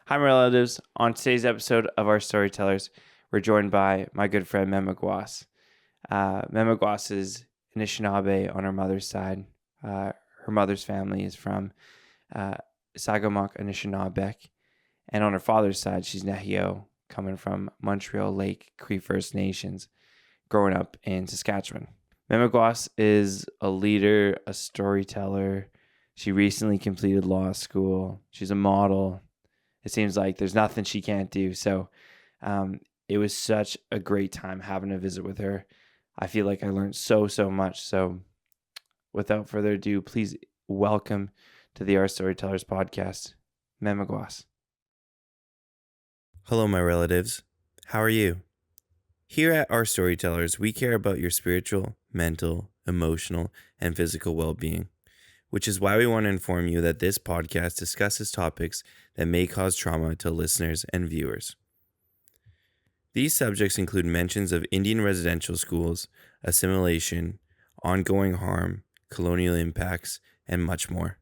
Hi, my relatives. On today's episode of Our Storytellers, we're joined by my good friend Memegwaans. Memegwaans is Anishinaabe on her mother's side. Her mother's family is from Sagamok Anishinawbek. And on her father's side, she's Nehiyaw, coming from Montreal Lake Cree First Nations, growing up in Saskatchewan. Memegwaans is a leader, a storyteller. She recently completed law school. She's a model. It seems like there's nothing she can't do. So it was such a great time having a visit with her. I feel like I learned so much. So without further ado, please welcome to the Our Storytellers podcast, Memegwaans. Hello, my relatives. How are you? Here at Our Storytellers, we care about your spiritual, mental, emotional, and physical well-being, which is why we want to inform you that this podcast discusses topics that may cause trauma to listeners and viewers. These subjects include mentions of Indian residential schools, assimilation, ongoing harm, colonial impacts, and much more.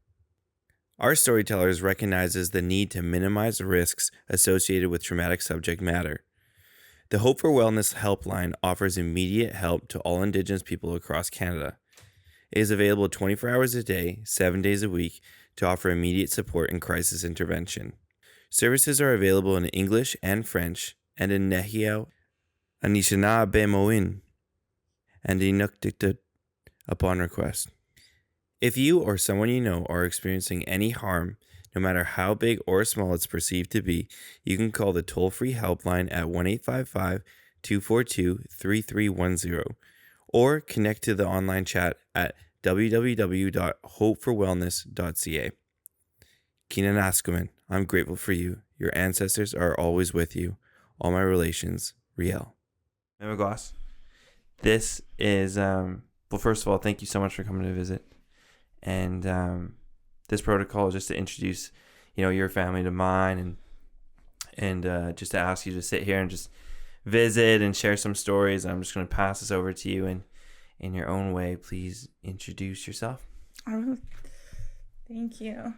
Our Storytellers recognizes the need to minimize risks associated with traumatic subject matter. The Hope for Wellness Helpline offers immediate help to all Indigenous people across Canada. It is available 24 hours a day, 7 days a week, to offer immediate support and crisis intervention. Services are available in English and French, and in Nehiyaw, Anishinaabe and Inuktitut upon request. If you or someone you know are experiencing any harm, no matter how big or small it's perceived to be, you can call the toll-free helpline at 1-855-242-3310 or connect to the online chat at www.hopeforwellness.ca. Kinanaskaman, I'm grateful for you. Your ancestors are always with you. All my relations, Riel. Memegwaans, this is, well, first of all, thank you so much for coming to visit. And this protocol is just to introduce, your family to mine and just to ask you to sit here and just visit and share some stories. I'm just going to pass this over to you, and in your own way, please introduce yourself. Thank you.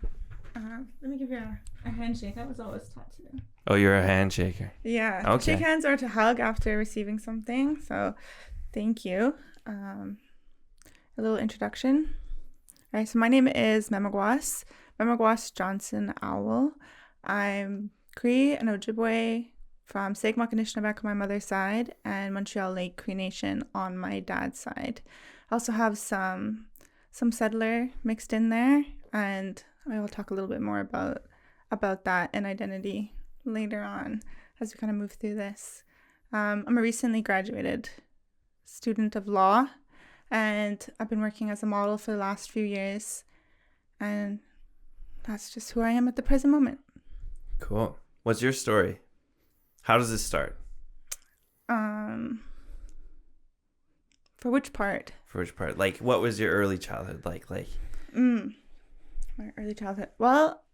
Let me give you a handshake. That was always taught to do. Oh, you're a handshaker. Yeah. Okay. Shake hands or to hug after receiving something. So thank you. A little introduction. All right, so my name is Memegwaans Johnson Owl. I'm Cree and Ojibwe from Sagamok Anishinawbek on my mother's side and Montreal Lake Cree Nation on my dad's side. I also have some settler mixed in there, and I will talk a little bit more about that and identity later on as we kind of move through this. I'm a recently graduated student of law, and I've been working as a model for the last few years, and that's just who I am at the present moment. Cool. What's your story? How does this start? For which part? Like, what was your early childhood like? My early childhood. Well,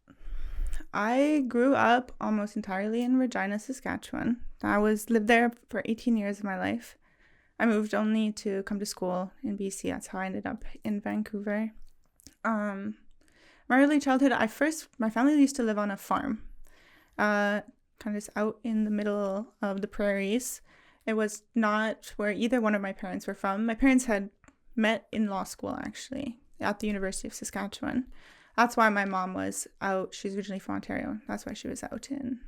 I grew up almost entirely in Regina, Saskatchewan. I lived there for 18 years of my life. I moved only to come to school in BC. That's how I ended up in Vancouver. My early childhood, my family used to live on a farm, kind of just out in the middle of the prairies. It was not where either one of my parents were from. My parents had met in law school, actually, at the University of Saskatchewan. That's why my mom was out. She's originally from Ontario. That's why she was out in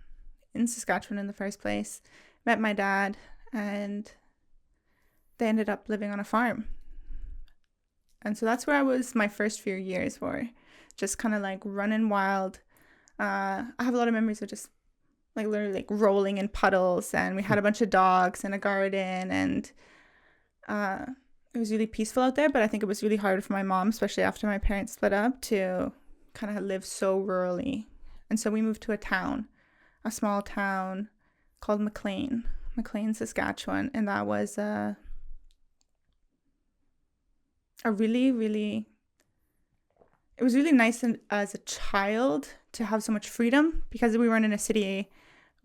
Saskatchewan in the first place. Met my dad, and they ended up living on a farm. And so that's where I was my first few years for, just kind of like running wild. I have a lot of memories of just like literally like rolling in puddles, and we had a bunch of dogs and a garden, and it was really peaceful out there. But I think it was really hard for my mom, especially after my parents split up, to kind of live so rurally. And so we moved to a small town called McLean, Saskatchewan, and that was a really, really, it was really nice as a child to have so much freedom, because we weren't in a city.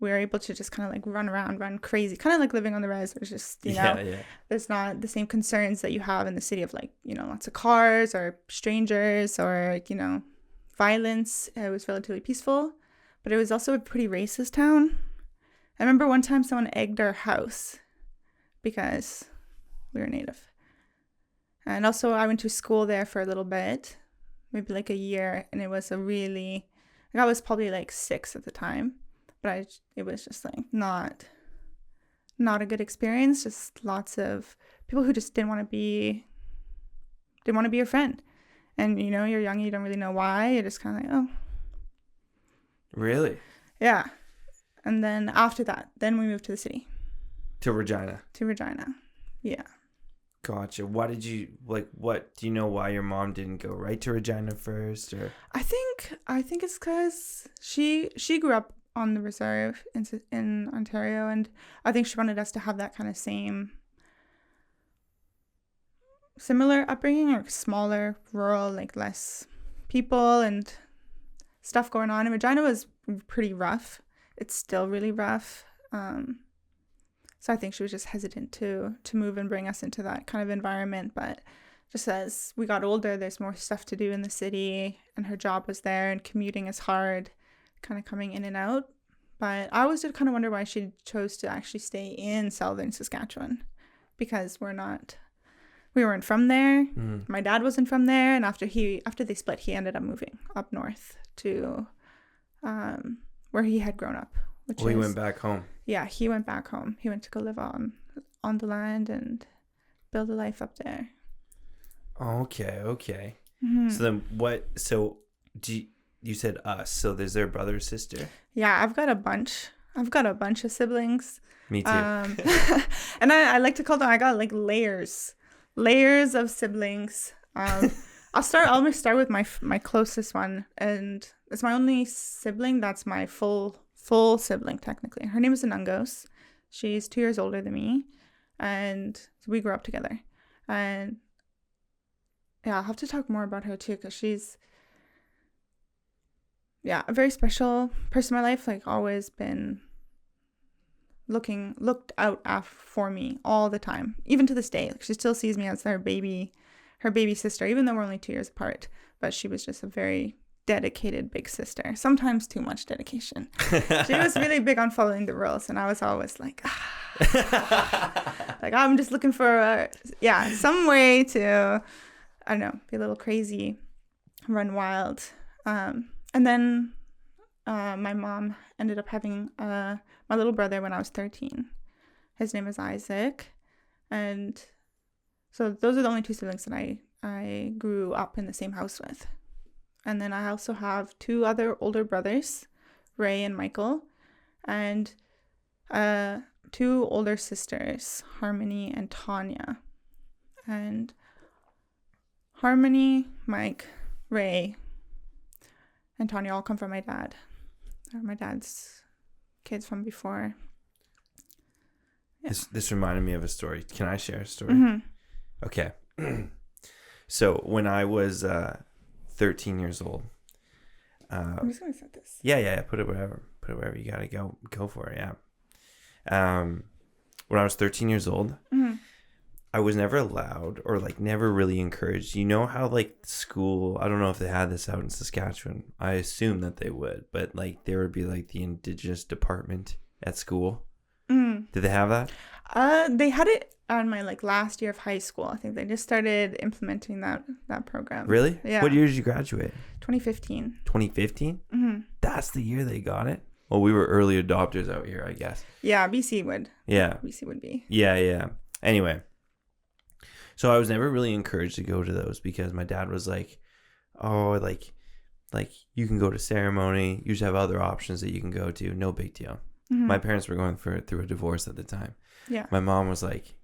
We were able to just kind of like run crazy, kind of like living on the res. There's just, there's not the same concerns that you have in the city of like, lots of cars or strangers or, violence. It was relatively peaceful. but it was also a pretty racist town. I remember one time someone egged our house because we were Native. And also I went to school there for a little bit, maybe like a year, and it was I was probably like 6 at the time, but it was just like not a good experience. Just lots of people who just didn't want to be your friend. And, you know, you're young, you don't really know why. You're just kind of like, oh. Really? Yeah. And then after that, then we moved to the city. To Regina? To Regina. Yeah. Gotcha. What do you know why your mom didn't go right to Regina first? Or I think it's because she grew up on the reserve in Ontario, and I think she wanted us to have that kind of similar upbringing, or smaller, rural, like less people and stuff going on. And Regina was pretty rough. It's still really rough. So I think she was just hesitant to move and bring us into that kind of environment. But just as we got older, there's more stuff to do in the city, and her job was there, and commuting is hard, kind of coming in and out. But I always did kind of wonder why she chose to actually stay in southern Saskatchewan, because we weren't from there. My dad wasn't from there, and after they split, he ended up moving up north to where he had grown up. he went back home. Yeah, he went back home. He went to go live on the land and build a life up there. Okay. Mm-hmm. So then what? So you said us? So there's their brother or sister? Yeah, I've got a bunch of siblings. Me too. And I like to call them. I got like layers of siblings. I'll start with my closest one, and it's my only sibling. That's my full sibling technically. Her name is Anungos. She's 2 years older than me, and we grew up together. And yeah, I'll have to talk more about her too, because she's a very special person in my life. Like, always been looked out for me all the time, even to this day. Like, she still sees me as her baby sister, even though we're only 2 years apart. But she was just a very dedicated big sister, sometimes too much dedication. She was really big on following the rules, and I was always like, like, I'm just looking for some way to, I don't know, be a little crazy, run wild. And then my mom ended up having my little brother when I was 13. His name is Isaac, and so those are the only 2 siblings that I grew up in the same house with. And then I also have 2 other older brothers, Ray and Michael, and 2 older sisters, Harmony and Tanya. And Harmony, Mike, Ray, and Tanya all come from my dad. They're my dad's kids from before. Yeah. This reminded me of a story. Can I share a story? Mm-hmm. Okay. So when I was 13 years old. I'm just gonna set this. Yeah. Put it wherever you gotta go for it. Yeah. When I was 13 years old, mm-hmm. I was never allowed, or like never really encouraged. You know how like school, I don't know if they had this out in Saskatchewan. I assume that they would, but like there would be like the Indigenous department at school. Mm. Did they have that? They had it on my like last year of high school. I think they just started implementing that program. Really? Yeah. What year did you graduate? 2015. 2015? Mm-hmm. That's the year they got it? Well, we were early adopters out here, I guess. Yeah, BC would. Yeah. BC would be. Yeah. Anyway, so I was never really encouraged to go to those because my dad was like, oh, like you can go to ceremony. You should have other options that you can go to. No big deal. Mm-hmm. My parents were going through a divorce at the time. Yeah. My mom was like,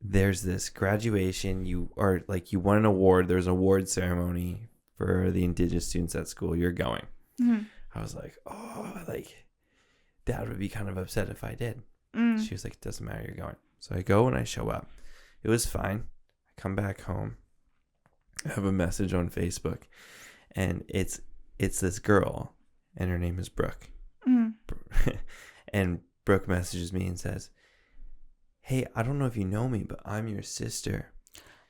there's this graduation. You won an award. There's an award ceremony for the Indigenous students at school. You're going. Mm-hmm. I was like, oh, like Dad would be kind of upset if I did. Mm. She was like, it doesn't matter. You're going. So I go and I show up. It was fine. I come back home. I have a message on Facebook, and it's this girl, and her name is Brooke. Mm. And Brooke messages me and says, hey, I don't know if you know me, but I'm your sister.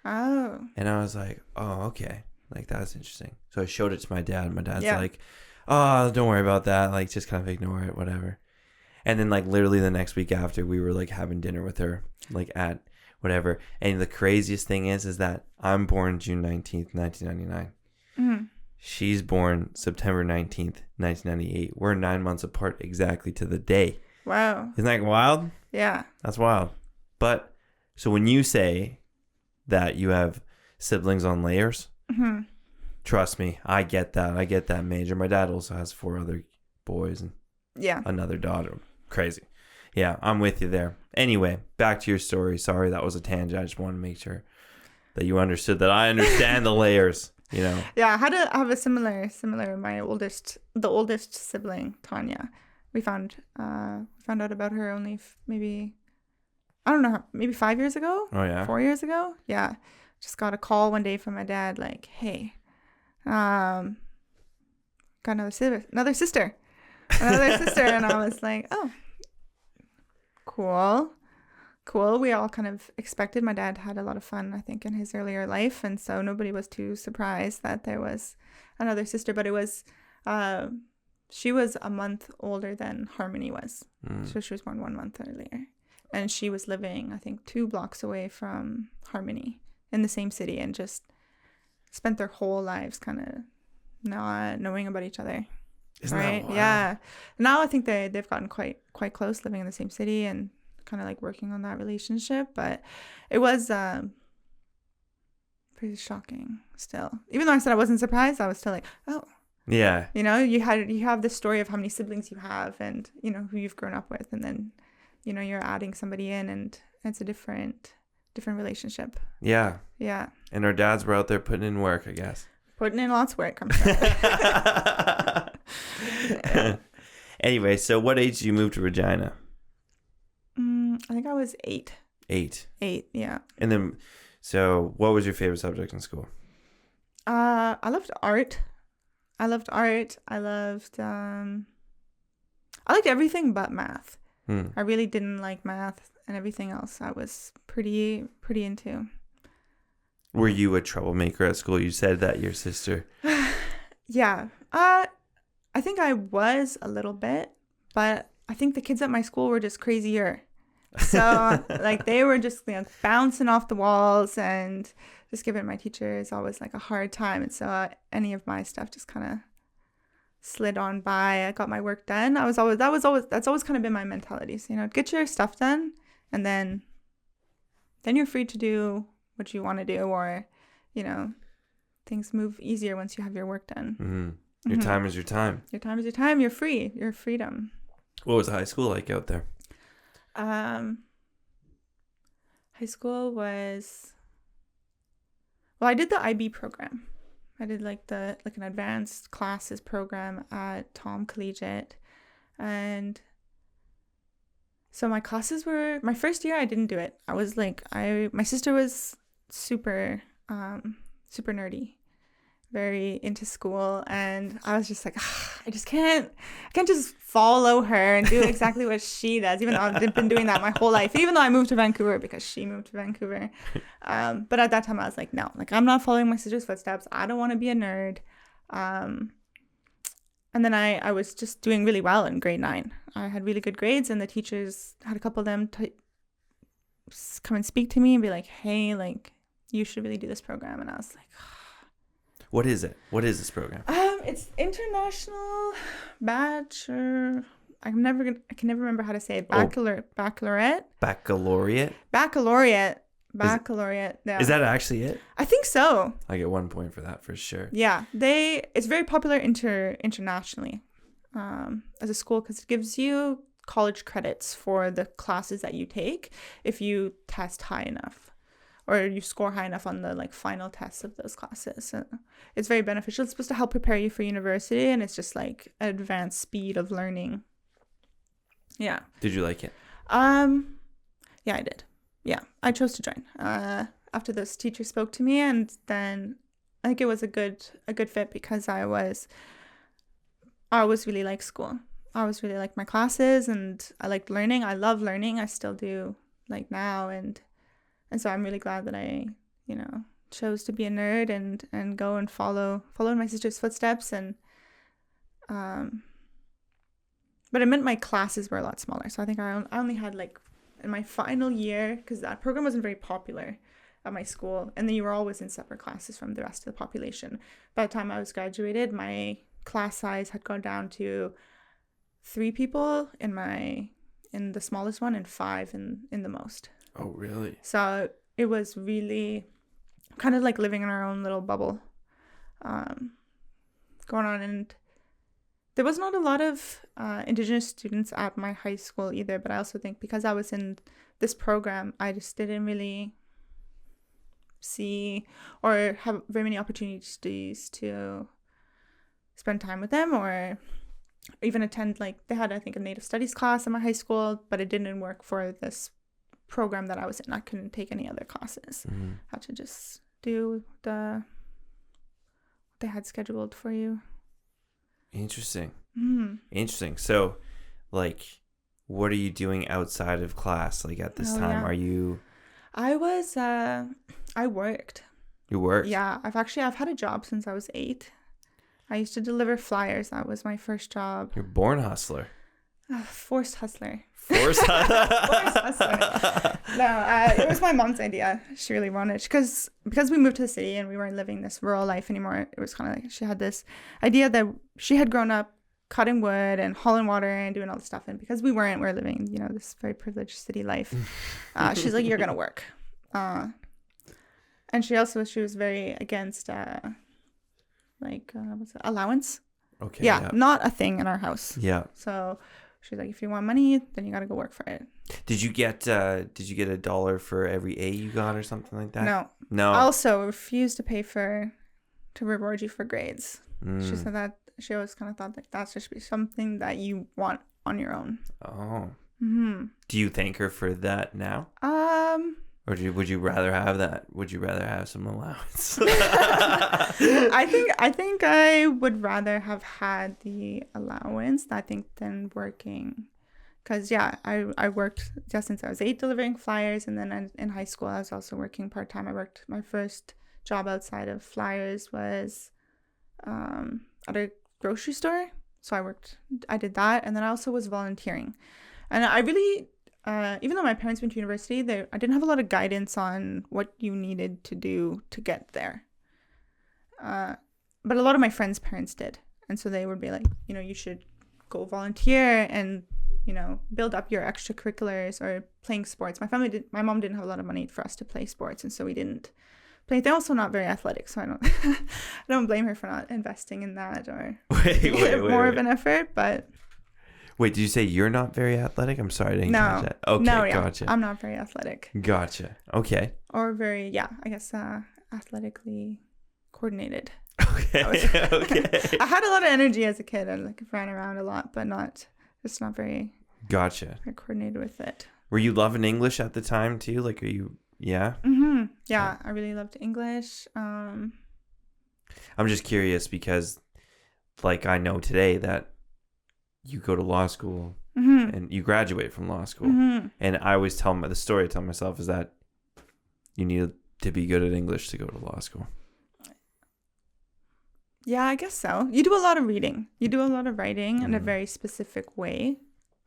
Oh. And I was like, oh, okay. Like, that's interesting. So I showed it to my dad. And my dad's like, oh, don't worry about that. Like, just kind of ignore it, whatever. And then, like, literally the next week after, we were, like, having dinner with her, like, at whatever. And the craziest thing is that I'm born June 19th, 1999. Mm-hmm. She's born September 19th, 1998. We're 9 months apart exactly to the day. Wow. Isn't that wild? Yeah. That's wild. But, so when you say that you have siblings on layers, Mm-hmm. trust me, I get that. I get that major. My dad also has 4 other boys and Yeah. another daughter. Crazy. Yeah, I'm with you there. Anyway, back to your story. Sorry, that was a tangent. I just wanted to make sure that you understood that I understand the layers, you know. Yeah, I have a similar. My the oldest sibling, Tanya. We found out about her only maybe, I don't know, maybe 5 years ago. Oh yeah. 4 years ago. Yeah, just got a call one day from my dad, like, hey, got another sister, and I was like, oh, cool. We all kind of expected. My dad had a lot of fun, I think, in his earlier life, and so nobody was too surprised that there was another sister. But it was, she was a month older than Harmony was, so she was born 1 month earlier, and she was living, I think, 2 blocks away from Harmony in the same city, and just spent their whole lives kind of not knowing about each other. Isn't right? that wild? Yeah. Now I think they've gotten quite close, living in the same city and kind of like working on that relationship. But it was pretty shocking still. Even though I said I wasn't surprised, I was still like, oh. Yeah. You know, you have this story of how many siblings you have and, you know, who you've grown up with. And then, you know, you're adding somebody in and it's a different relationship. Yeah. Yeah. And our dads were out there putting in work, I guess. Putting in lots of work, I'm sure. Yeah. Anyway, so what age did you move to Regina? I think I was 8. 8. 8, yeah. And then, so what was your favorite subject in school? I loved art. I liked everything but math. I really didn't like math, and everything else I was pretty into. Were you a troublemaker at school? You said that your sister. Yeah. I think I was a little bit, but I think the kids at my school were just crazier. So like they were just, you know, bouncing off the walls and just giving my teachers always like a hard time. And so any of my stuff just kind of slid on by. I got my work done. That's always kind of been my mentality. So, you know, get your stuff done, and then you're free to do what you want to do, or, you know, things move easier once you have your work done. Mm-hmm. Your time is your time. Your time is your time. You're free. Your freedom. What was high school like out there? High school was, well, I did the IB program. I did like an advanced classes program at Tom Collegiate, and so my classes were, my first year I didn't do it. I was like, my sister was super nerdy, very into school, and I was just like, I can't just follow her and do exactly what she does, even though I've been doing that my whole life, even though I moved to Vancouver because she moved to Vancouver. But at that time I was like, no, like I'm not following my sister's footsteps. I don't want to be a nerd. And then I was just doing really well in grade 9. I had really good grades, and the teachers had a couple of them come and speak to me and be like, hey, like, you should really do this program. And I was like, what is it? What is this program? It's international bachelor. I can never remember how to say it. Baccalaureate. Baccalaureate. Yeah. Is that actually it? I think so. I get 1 point for that for sure. Yeah, it's very popular internationally as a school, because it gives you college credits for the classes that you take if you test high enough, or you score high enough on the like final tests of those classes. So it's very beneficial. It's supposed to help prepare you for university, and it's just like advanced speed of learning. Yeah. Did you like it? Yeah, I did. Yeah, I chose to join after this teacher spoke to me, and then I think it was a good fit because I always really liked school. I always really liked my classes, and I liked learning. I love learning. I still do, like now, and so I'm really glad that I, you know, chose to be a nerd and go and follow in my sister's footsteps, and But it meant my classes were a lot smaller. So I think I only had like in my final year, because that program wasn't very popular at my school, and then you were always in separate classes from the rest of the population. By the time I was graduated, my class size had gone down to 3 people in the smallest one and 5 in the most. Oh, really? So it was really kind of like living in our own little bubble going on. And there was not a lot of Indigenous students at my high school either, but I also think because I was in this program, I just didn't really see or have very many opportunities to spend time with them or even attend, like they had, I think, a Native Studies class in my high school, but it didn't work for this program that I was in. I couldn't take any other classes. Mm-hmm. I had to just do what they had scheduled for you. Interesting. Mm. Interesting. So, like, what are you doing outside of class? Like at this time, yeah. are you? I was. I worked. You worked? Yeah, I've had a job since I was 8. I used to deliver flyers. That was my first job. You're a born hustler. Forced hustler. Forced hustler. No, it was my mom's idea. She really wanted, because we moved to the city and we weren't living this rural life anymore. It was kind of like she had this idea that she had grown up cutting wood and hauling water and doing all this stuff, and because we were living, this very privileged city life. She's like, you're gonna work, and she was very against allowance. Okay. Yeah, not a thing in our house. Yeah. So she's like, if you want money, then you gotta go work for it. Did you get $1 for every A you got or something like that? No. I also refused to pay to reward you for grades. She said that she always kind of thought like that should be something that you want on your own. Oh. Mm-hmm. Do you thank her for that now? Or would you rather have that? Would you rather have some allowance? I think I would rather have had the allowance, I think, than working. Because, yeah, I worked just since I was 8 delivering flyers. And then in high school, I was also working part-time. My first job outside of flyers was at a grocery store. So I did that. And then I also was volunteering. And I really... even though my parents went to university, I didn't have a lot of guidance on what you needed to do to get there. But a lot of my friends' parents did. And so they would be like, you should go volunteer and, build up your extracurriculars or playing sports. My mom didn't have a lot of money for us to play sports. And so we didn't play. They're also not very athletic. So I don't blame her for not investing in that or more of an effort, but... Wait, did you say you're not very athletic? I'm sorry, I didn't catch that. Okay, no, yeah, gotcha. I'm not very athletic. Gotcha. Okay. Or very, I guess, athletically coordinated. Okay. Okay. I had a lot of energy as a kid. I ran around a lot, but not very Gotcha. very coordinated with it. Were you loving English at the time too? Like, are you? Yeah. Mm-hmm. Yeah, I really loved English. I'm just curious because, like, I know today that you go to law school and you graduate from law school. Mm-hmm. And I always the story I tell myself is that you need to be good at English to go to law school. Yeah, I guess so. You do a lot of reading. You do a lot of writing in a very specific way.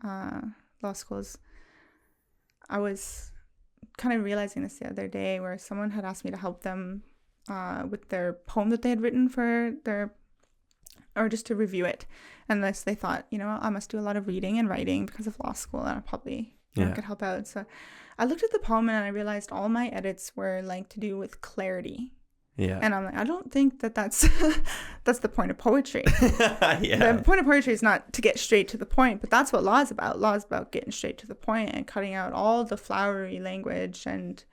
Law schools. I was kind of realizing this the other day where someone had asked me to help them with their poem that they had written or just to review it. Unless they thought, I must do a lot of reading and writing because of law school, and I probably could help out. So I looked at the poem and I realized all my edits were to do with clarity. Yeah. And I'm like, I don't think that's that's the point of poetry. Yeah. The point of poetry is not to get straight to the point, but that's what law is about. Law is about getting straight to the point and cutting out all the flowery language and,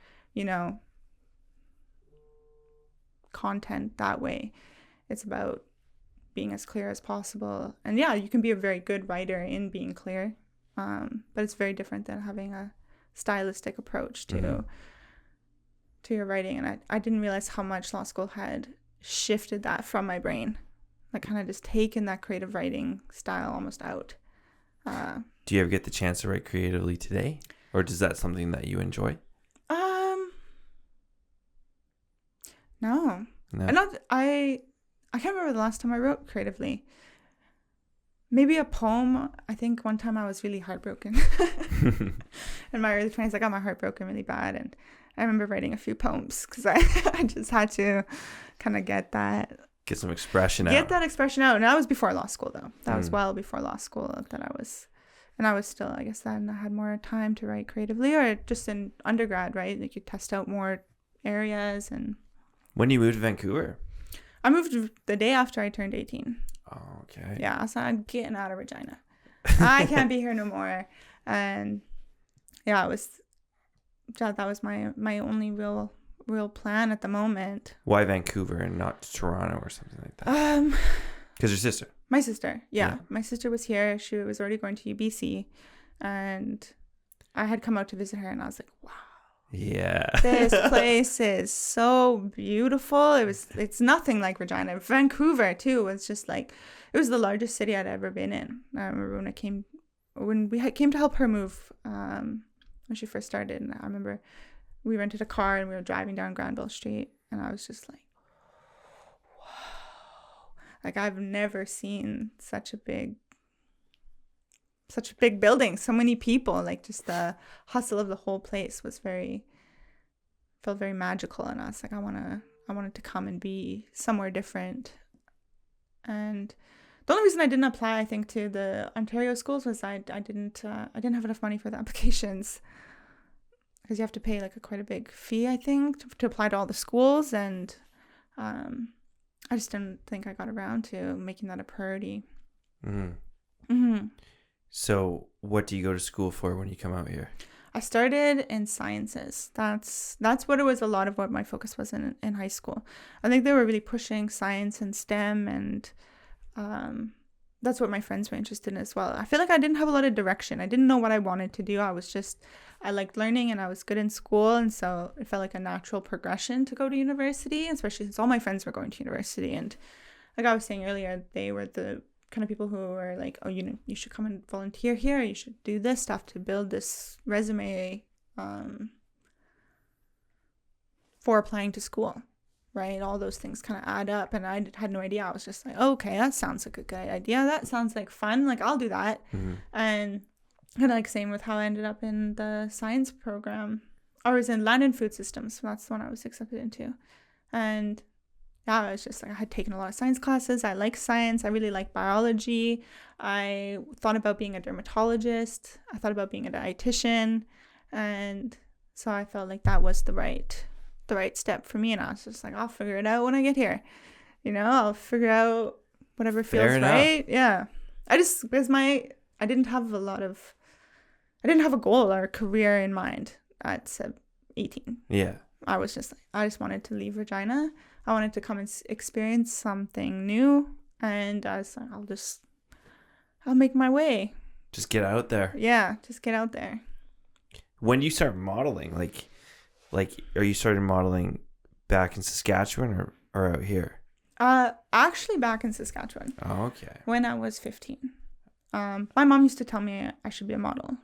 content that way. It's about being as clear as possible. And yeah, you can be a very good writer in being clear, but it's very different than having a stylistic approach to your writing. And I didn't realize how much law school had shifted that from my brain, kind of just taken that creative writing style almost out. Do you ever get the chance to write creatively today, or is that something that you enjoy? No. I can't remember the last time I wrote creatively. maybe a poem. I think one time I was really heartbroken. In my early 20s, I got my heart broken really bad. And I remember writing a few poems because I just had to kind of get some expression out. Get that expression out. And that was before law school, though. That was well before law school that I was. And I was still, I guess then I had more time to write creatively, or just in undergrad, right? Like you test out more areas. And when you moved to Vancouver? I moved the day after I turned 18. Oh, okay. Yeah, I was like, I'm getting out of Regina. I can't be here no more. And yeah, that was my only real plan at the moment. Why Vancouver and not Toronto or something like that? Because your sister. My sister, yeah. My sister was here. She was already going to UBC, and I had come out to visit her, and I was like, wow. Yeah. This place is so beautiful. It's nothing like Regina. Vancouver too was just like, it was the largest city I'd ever been in. I remember when we came to help her move, when she first started, and I remember we rented a car and we were driving down Granville Street, and I was just like, wow. Like I've never seen such a big building, so many people, like just the hustle of the whole place felt very magical. And I was like, I wanted to come and be somewhere different. And the only reason I didn't apply, I think, to the Ontario schools was I didn't have enough money for the applications, because you have to pay like quite a big fee, I think, to apply to all the schools. And I just didn't think I got around to making that a priority. So what do you go to school for when you come out here? I started in sciences. That's what it was. A lot of what my focus was in high school. I think they were really pushing science and STEM, and that's what my friends were interested in as well. I feel like I didn't have a lot of direction. I didn't know what I wanted to do. I liked learning, and I was good in school, and so it felt like a natural progression to go to university, especially since all my friends were going to university. And like I was saying earlier, they were the kind of people who were like, oh, you should come and volunteer here, you should do this stuff to build this resume for applying to school, right? All those things kind of add up, and I had no idea. I was just like, oh, okay, that sounds like a good idea, that sounds like fun, like I'll do that. And kind of like same with how I ended up in the science program. I was in land and food systems, so that's the one I was accepted into. And yeah, I was just like, I had taken a lot of science classes. I like science. I really like biology. I thought about being a dermatologist. I thought about being a dietitian. And so I felt like that was the right step for me. And I was just like, I'll figure it out when I get here. I'll figure out whatever feels right. Yeah. Because I didn't have a goal or a career in mind at 18. Yeah. I was just like, I just wanted to leave Regina. I wanted to come and experience something new, and I was like, I'll make my way. Just get out there. Yeah, just get out there. When do you start modeling? Like, are you starting modeling back in Saskatchewan or out here? Actually back in Saskatchewan. Oh, okay. When I was 15. My mom used to tell me I should be a model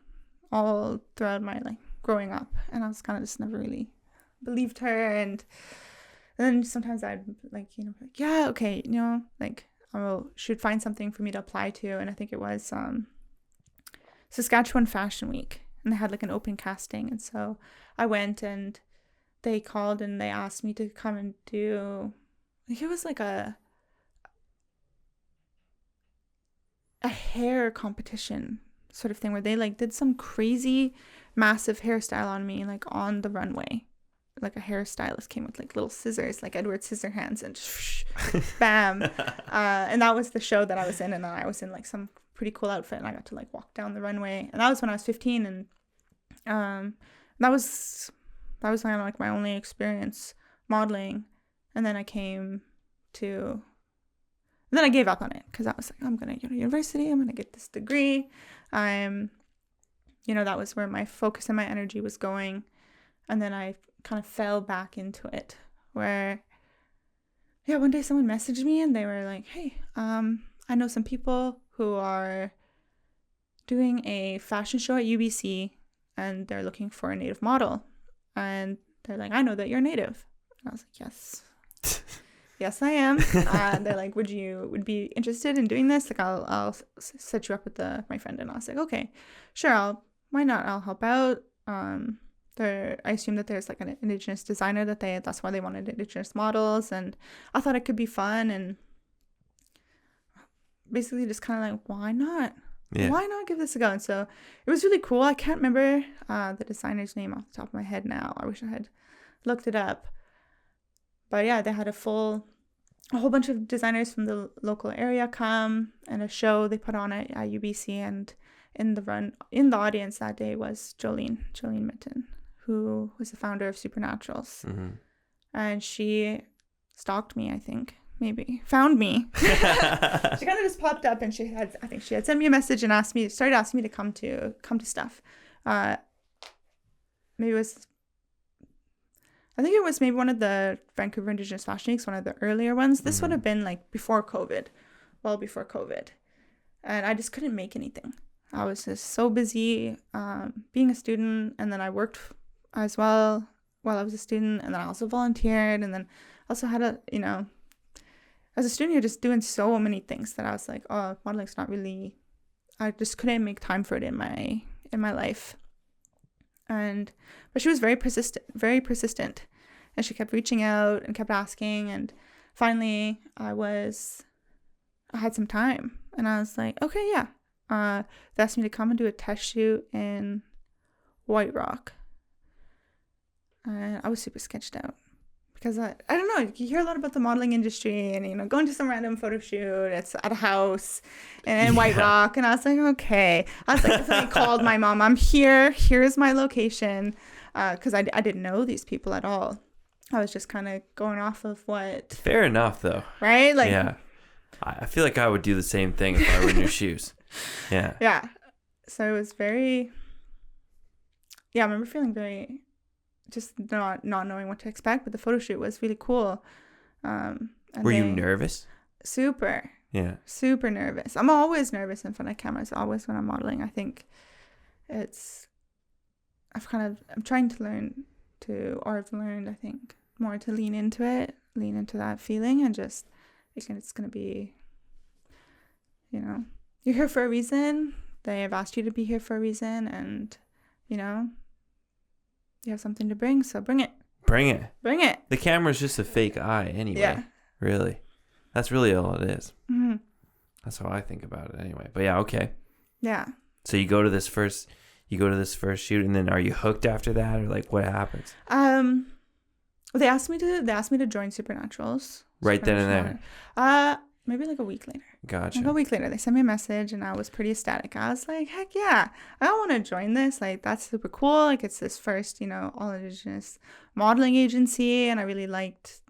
all throughout my growing up, and I was kind of just never really believed her. And then sometimes I'd yeah, okay, I should find something for me to apply to. And I think it was Saskatchewan Fashion Week, and they had an open casting. And so I went, and they called and they asked me to come and do, it was a hair competition sort of thing, where they did some crazy massive hairstyle on me, on the runway. A hairstylist came with little scissors, like Edward Scissorhands, and bam. And that was the show that I was in, and then I was in some pretty cool outfit, and I got to walk down the runway. And that was when I was 15, and that was kind of my only experience modeling. And then I gave up on it, because I was like, I'm gonna go to university, I'm gonna get this degree. That was where my focus and my energy was going. And then I kind of fell back into it, where, yeah, one day someone messaged me, and they were like, hey, I know some people who are doing a fashion show at UBC, and they're looking for a Native model. And they're like, I know that you're Native. And I was like, yes. yes, I am. They're like, would be interested in doing this? Like, I'll set you up with my friend. And I was like, okay, sure. Why not? I'll help out. I assume that there's like an Indigenous designer that's why they wanted Indigenous models. And I thought it could be fun, and basically just kind of like, why not? Yeah. Why not give this a go? And so it was really cool. I can't remember the designer's name off the top of my head now. I wish I had looked it up. But yeah, they had a whole bunch of designers from the local area come, and a show they put on at UBC. And in the audience that day was Jolene Mitten, who was the founder of Supernaturals. Mm-hmm. And she stalked me, I think. Maybe found me. She kind of just popped up, and I think she had sent me a message and started asking me to come to stuff. Maybe it was maybe one of the Vancouver Indigenous Fashion Weeks, one of the earlier ones. This would have been like before COVID, well before COVID, and I just couldn't make anything. I was just so busy being a student, and then I worked as well while I was a student, and then I also volunteered, and then also had as a student, you're just doing so many things that I was like, oh, modeling's not really, I just couldn't make time for it in my life. But she was very persistent, and she kept reaching out and kept asking, and finally I had some time, and I was like, okay, yeah. They asked me to come and do a test shoot in White Rock, and I was super sketched out. Because I don't know, you hear a lot about the modeling industry, and, going to some random photo shoot, it's at a house in White Rock. And I was like, okay. I called my mom, I'm here. Here's my location. Because I didn't know these people at all. I was just kind of going off of what. Fair enough, though. Right? Like, yeah. I feel like I would do the same thing if I were in your shoes. Yeah. Yeah. So it was very. Yeah, I remember feeling very. Just not knowing what to expect, but the photo shoot was really cool. Were you nervous? Super. Yeah. Super nervous. I'm always nervous in front of cameras, always when I'm modeling. I think I'm trying to learn I've learned, I think, more to lean into that feeling, and just, it's going to be, you're here for a reason. They have asked you to be here for a reason, and, you have something to bring, so bring it. Bring it. Bring it. The camera's just a fake eye anyway. Yeah. Really. That's really all it is. Mm-hmm. That's how I think about it anyway. But yeah, okay. Yeah. So you go to this first shoot, and then are you hooked after that, or like what happens? They asked me to join Supernaturals. Right then and there. Maybe like a week later. Gotcha. Like a week later, they sent me a message, and I was pretty ecstatic. I was like, heck yeah, I want to join this. Like, that's super cool. Like, it's this first, all Indigenous modeling agency, and I really liked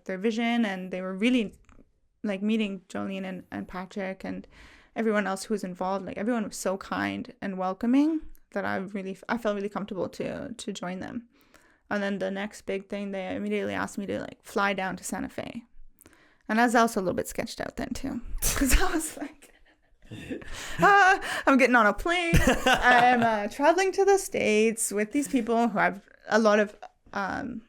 their vision, and they were really like meeting Jolene and Patrick and everyone else who was involved. Like, everyone was so kind and welcoming that I felt really comfortable to join them. And then the next big thing, they immediately asked me to like fly down to Santa Fe. And I was also a little bit sketched out then, too. Because I was like, I'm getting on a plane. I'm traveling to the States with these people who have a lot of... Actually,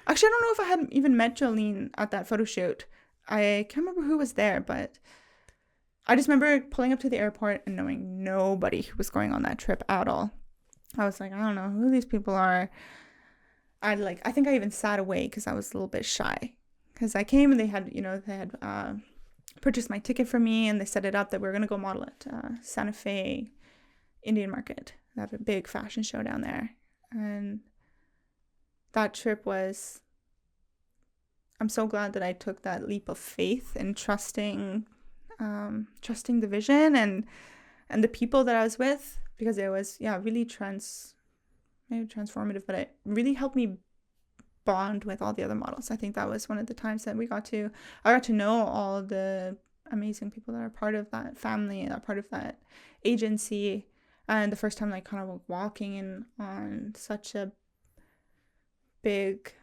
I don't know if I had even met Jolene at that photo shoot. I can't remember who was there, but I just remember pulling up to the airport and knowing nobody who was going on that trip at all. I was like, I don't know who these people are. I think I even sat away because I was a little bit shy. Because I came, and they had purchased my ticket for me, and they set it up that we were going to go model at Santa Fe Indian Market. They have a big fashion show down there. And that trip was, I'm so glad that I took that leap of faith and trusting the vision and the people that I was with, because it was, really maybe transformative, but it really helped me bond with all the other models. I think that was one of the times that I got to know all the amazing people that are part of that family and are part of that agency. And the first time, like, kind of walking in on such a big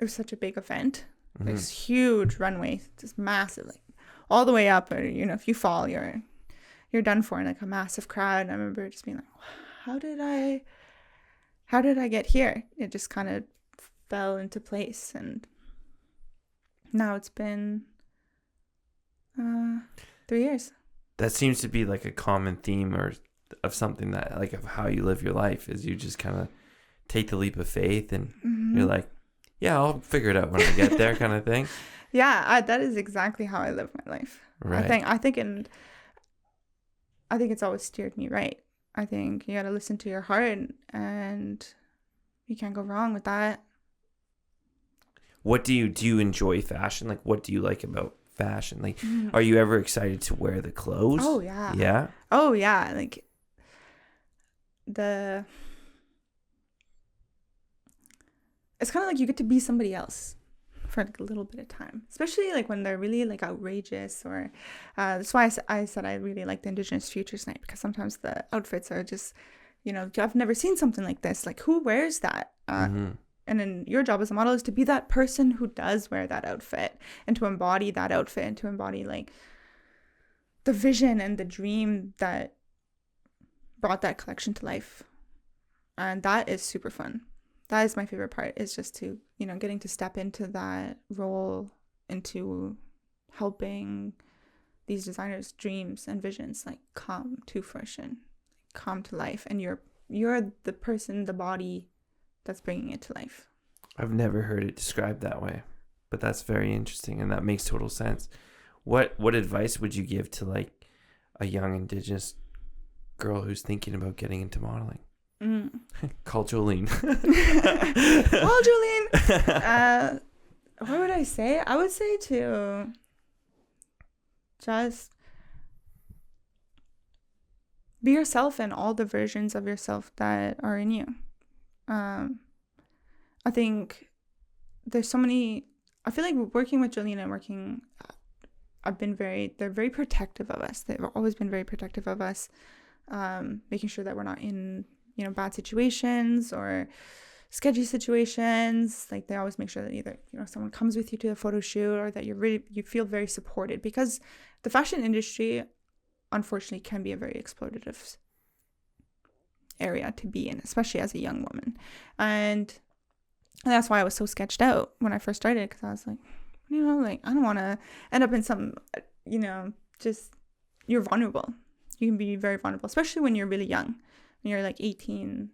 event. Mm-hmm. This huge runway, just massive, like all the way up, or if you fall, you're done for, in like a massive crowd. And I remember just being like, how did I get here? It just kind of fell into place, and now it's been 3 years. That seems to be like a common theme or of something that like of how you live your life is you just kind of take the leap of faith and you're like, yeah, I'll figure it out when I get there kind of thing. Yeah, that is exactly how I live my life. Right. I think it's always steered me right. I think you got to listen to your heart and you can't go wrong with that. What do you enjoy fashion? Like, what do you like about fashion? Like, are you ever excited to wear the clothes? Oh, yeah. Yeah? Oh, yeah. Like, it's kind of like you get to be somebody else for like a little bit of time, especially like when they're really like outrageous or that's why I said I really like the Indigenous Futures Night, because sometimes the outfits are just, I've never seen something like this. Like, who wears that? And then your job as a model is to be that person who does wear that outfit and to embody that outfit and to embody like the vision and the dream that brought that collection to life. And that is super fun. That is my favorite part, is just to, getting to step into that role, into helping these designers' dreams and visions like come to fruition, come to life. And you're the person, the body that's bringing it to life. I've never heard it described that way, but that's very interesting and that makes total sense. What advice would you give to like a young Indigenous girl who's thinking about getting into modeling? Call Jolene. Call Jolene. What would I say? I would say to just be yourself and all the versions of yourself that are in you. I think there's so many. I feel like working with Jolene and they're very protective of us. They've always been very protective of us, making sure that we're not in bad situations or sketchy situations. Like, they always make sure that either someone comes with you to the photo shoot or that you feel very supported, because the fashion industry unfortunately can be a very exploitative area to be in, especially as a young woman. And that's why I was so sketched out when I first started, because I was like, I don't want to end up in some, just, you're vulnerable. You can be very vulnerable, especially when you're really young. When you're like 18,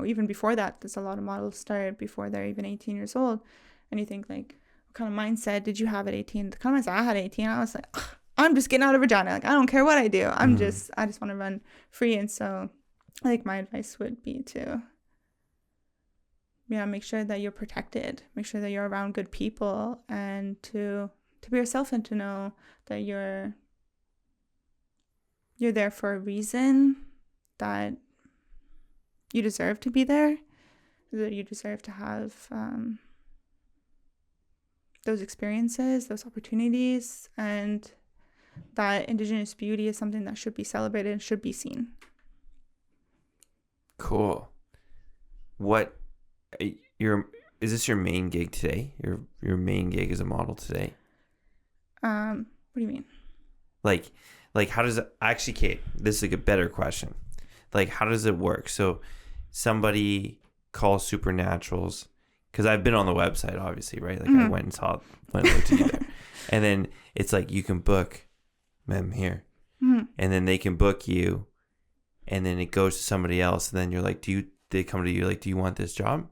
even before that, there's a lot of models start before they're even 18 years old. And you think like, what kind of mindset did you have at 18? The kind of mindset I had at 18, I was like, I'm just getting out of Regina. Like, I don't care what I do. I just want to run free. And so I think my advice would be to, make sure that you're protected, make sure that you're around good people, and to be yourself, and to know that you're there for a reason, that you deserve to be there, that you deserve to have those experiences, those opportunities, and that Indigenous beauty is something that should be celebrated and should be seen. Cool. Is this your main gig today? Your main gig as a model today? What do you mean? Like how does it actually, Kate, this is like a better question. Like, how does it work? So somebody calls Supernaturals, because I've been on the website, obviously, right? Like, I went and looked at you there. And then it's like, you can book Mem here. And then they can book you. And then it goes to somebody else. And then you're like, they come to you like, do you want this job?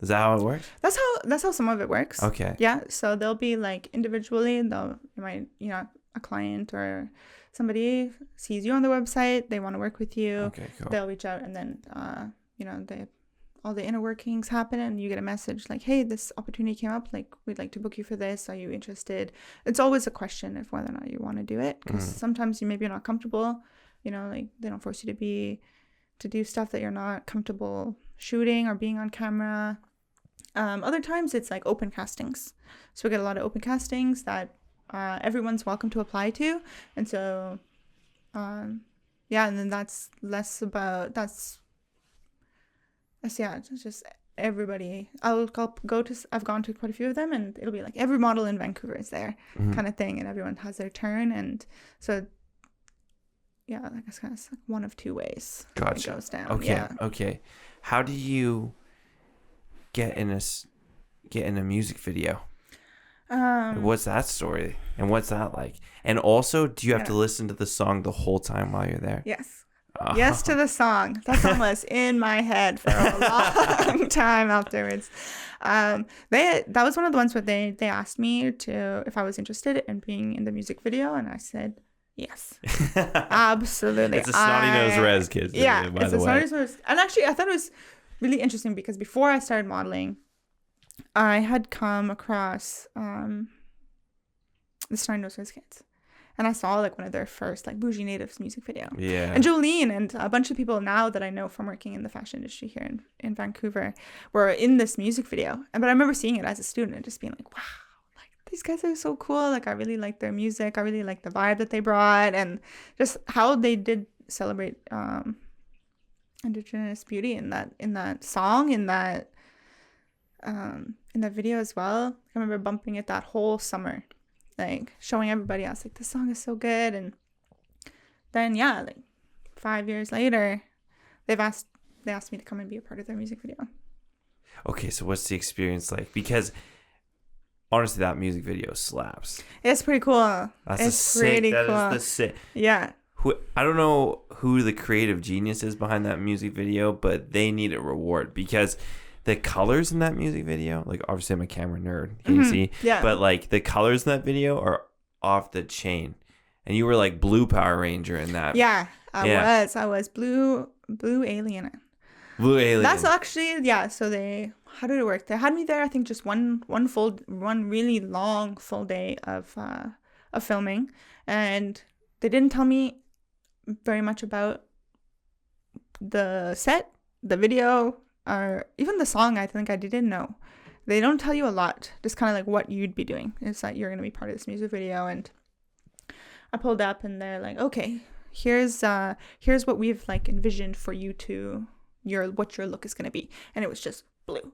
Is that how it works? That's how some of it works. Okay. Yeah. So they'll be like individually, a client or somebody sees you on the website, they want to work with you. Okay, cool. They'll reach out, and then all the inner workings happen, and you get a message like, hey, this opportunity came up, like, we'd like to book you for this, are you interested? It's always a question of whether or not you want to do it, because sometimes maybe you're not comfortable, like, they don't force you to do stuff that you're not comfortable shooting or being on camera. Other times it's like open castings, so we get a lot of open castings that everyone's welcome to apply to. And so and then that's less about it's just everybody. I've gone to quite a few of them, and it'll be like every model in Vancouver is there, kind of thing, and everyone has their turn. And so I guess kind of like one of two ways Gotcha. It goes down. Okay. How do you get in a music video? What's that story? And what's that like? And also, do you have Yeah. to listen to the song the whole time while you're there? Yes. Yes to the song. That song was in my head for a long time afterwards. That was one of the ones where they asked me if I was interested in being in the music video, and I said yes, absolutely. It's a snotty nose res, kids. Yeah, by it's the a way. snotty nose. And actually, I thought it was really interesting because before I started modeling, I had come across the snotty nose res kids. And I saw like one of their first like Bougie Natives music video. Yeah. And Jolene and a bunch of people now that I know from working in the fashion industry here in Vancouver were in this music video. But I remember seeing it as a student and just being like, wow, like these guys are so cool. Like I really like their music. I really like the vibe that they brought and just how they did celebrate Indigenous beauty in that song, in that video as well. I remember bumping it that whole summer. Like showing everybody else like this song is so good. And then like 5 years later they asked me to come and be a part of their music video. Okay, so what's the experience like? Because honestly, that music video slaps. It's pretty cool. That's pretty That cool. is the sick. Yeah. I don't know who the creative genius is behind that music video, but they need a reward because the colors in that music video, like obviously I'm a camera nerd, can you see? Yeah. But like the colors in that video are off the chain. And you were like blue Power Ranger in that. Yeah, I was blue alien. Blue alien. That's actually, so how did it work? They had me there, I think just one really long full day of filming. And they didn't tell me very much about the set, the video, or even the song. I think I didn't know. They don't tell you a lot, just kind of like what you'd be doing. It's that you're going to be part of this music video. And I pulled up and they're like, okay, here's what we've like envisioned for you what your look is going to be. And it was just blue.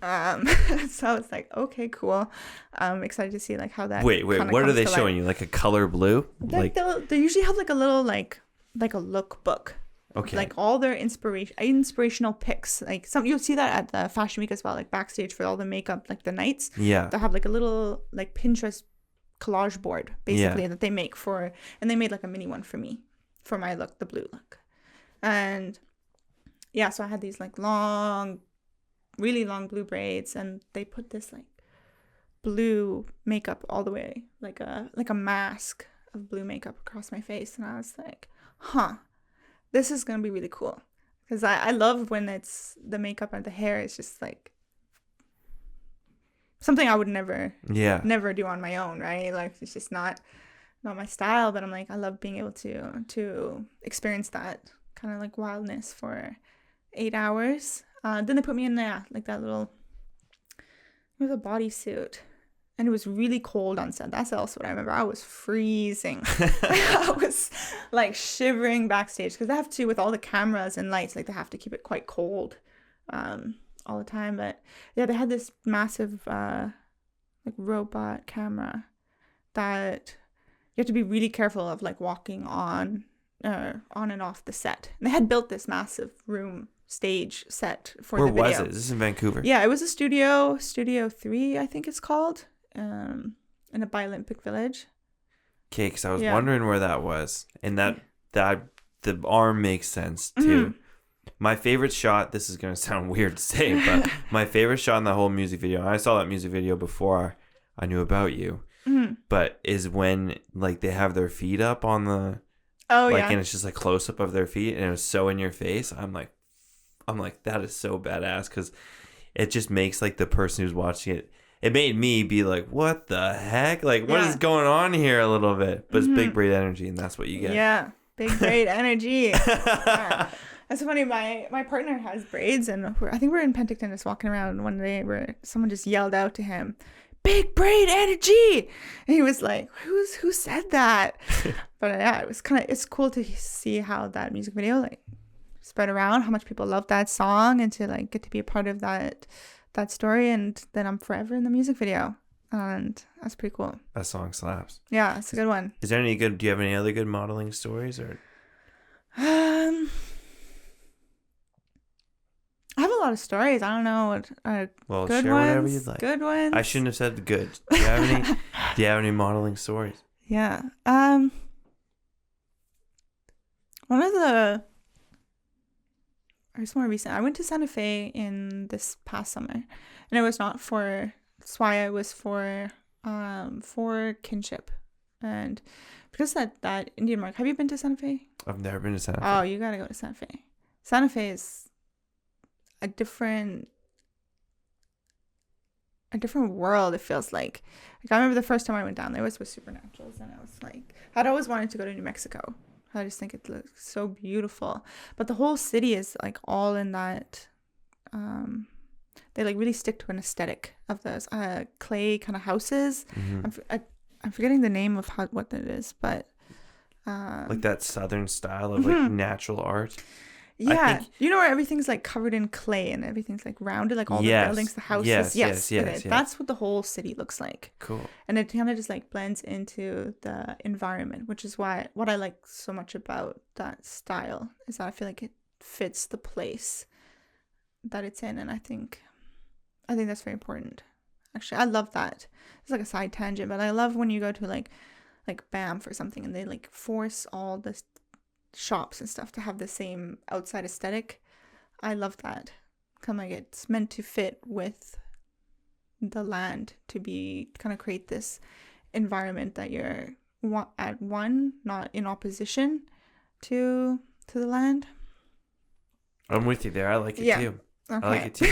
So I was like, okay, cool. I'm excited to see like how that. Wait, what are they showing you? Like a color blue? Like they usually have like a little like a lookbook. Okay. Like all their inspirational pics. Like you'll see that at the Fashion Week as well, like backstage for all the makeup, like the nights. Yeah. They'll have like a little like Pinterest collage board basically that they make and they made like a mini one for me, for my look, the blue look. And yeah, so I had these like really long blue braids, and they put this like blue makeup all the way, like a mask of blue makeup across my face. And I was like, this is going to be really cool. Because I love when it's the makeup and the hair is just like something I would never do on my own, right? Like it's just not my style. But I'm like, I love being able to experience that kind of like wildness for 8 hours. Then they put me in like that little, it was a bodysuit. And it was really cold on set. That's also what I remember. I was freezing. I was like shivering backstage because they have to, with all the cameras and lights, like they have to keep it quite cold all the time. But yeah, they had this massive like robot camera that you have to be really careful of, like walking on and off the set. And they had built this massive room stage set for the video. Where was it? Is this in Vancouver? Yeah, it was a Studio 3, I think it's called. In a Olympic Village. Okay, because I was wondering where that was, and that the arm makes sense too. Mm-hmm. My favorite shot. This is gonna sound weird to say, but my favorite shot in the whole music video. I saw that music video before I knew about you, but is when like they have their feet up on the and it's just like close up of their feet, and it was so in your face. I'm like that is so badass because it just makes like the person who's watching it. It made me be like, what the heck? Like, what is going on here a little bit? But it's big braid energy, and that's what you get. Yeah, big braid energy. Yeah. That's funny. My partner has braids, and I think we're in Penticton just walking around one day where someone just yelled out to him, big braid energy. And he was like, who said that? But yeah, it's cool to see how that music video like spread around, how much people love that song, and to like get to be a part of that story. And then I'm forever in the music video, and that's pretty cool. That song slaps. Yeah, it's a good one. Is there any good? Do you have any other good modeling stories or? I have a lot of stories. I don't know what Well, good share ones, whatever you'd like. good ones. I shouldn't have said good. Do you have any? Do you have any modeling stories? Yeah. One of the, or it's more recent. I went to Santa Fe in this past summer, and it was not for Swaya. It was for kinship, and because that Indian mark. Have you been to Santa Fe? I've never been to Santa Fe. Oh, you gotta go to Santa Fe. Santa Fe is a different world. It feels like I remember the first time I went down there was with Supernaturals, and I was like, I'd always wanted to go to New Mexico. I just think it looks so beautiful, but the whole city is like all in that. They like really stick to an aesthetic of those clay kind of houses. I'm forgetting the name of what that is, but like that southern style of like natural art. Yeah, you know where everything's like covered in clay and everything's like rounded, like all the buildings, the houses. Yes. That's what the whole city looks like. Cool. And it kind of just like blends into the environment, which is what I like so much about that style is that I feel like it fits the place that it's in, and I think that's very important. Actually, I love that. It's like a side tangent, but I love when you go to like Banff or something, and they like force all the shops and stuff to have the same outside aesthetic. I love that. Kind of like it's meant to fit with the land to be kind of create this environment that you're at one, not in opposition to the land. I'm with you there. I like it too. Okay. I like it too.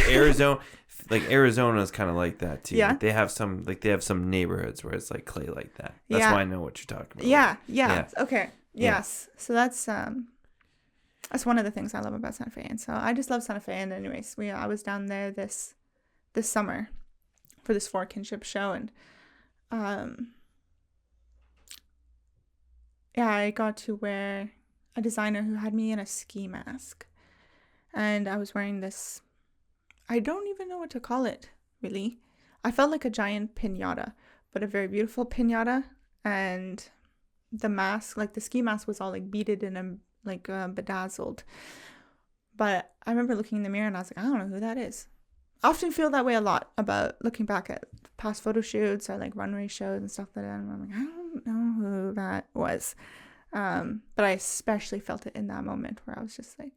Arizona is kind of like that too. Yeah. They have some neighborhoods where it's like clay like that. That's why I know what you're talking about. Yeah. Okay. Yes. So that's one of the things I love about Santa Fe. And so I just love Santa Fe. And anyways, I was down there this summer for this For Kinship show, and I got to wear a designer who had me in a ski mask. And I was wearing this, I don't even know what to call it, really. I felt like a giant piñata, but a very beautiful piñata. And the mask, like the ski mask, was all like beaded and like bedazzled. But I remember looking in the mirror and I was like, I don't know who that is. I often feel that way a lot about looking back at past photo shoots or like runway shows and stuff like that. And I'm like, I don't know who that was. But I especially felt it in that moment where I was just like,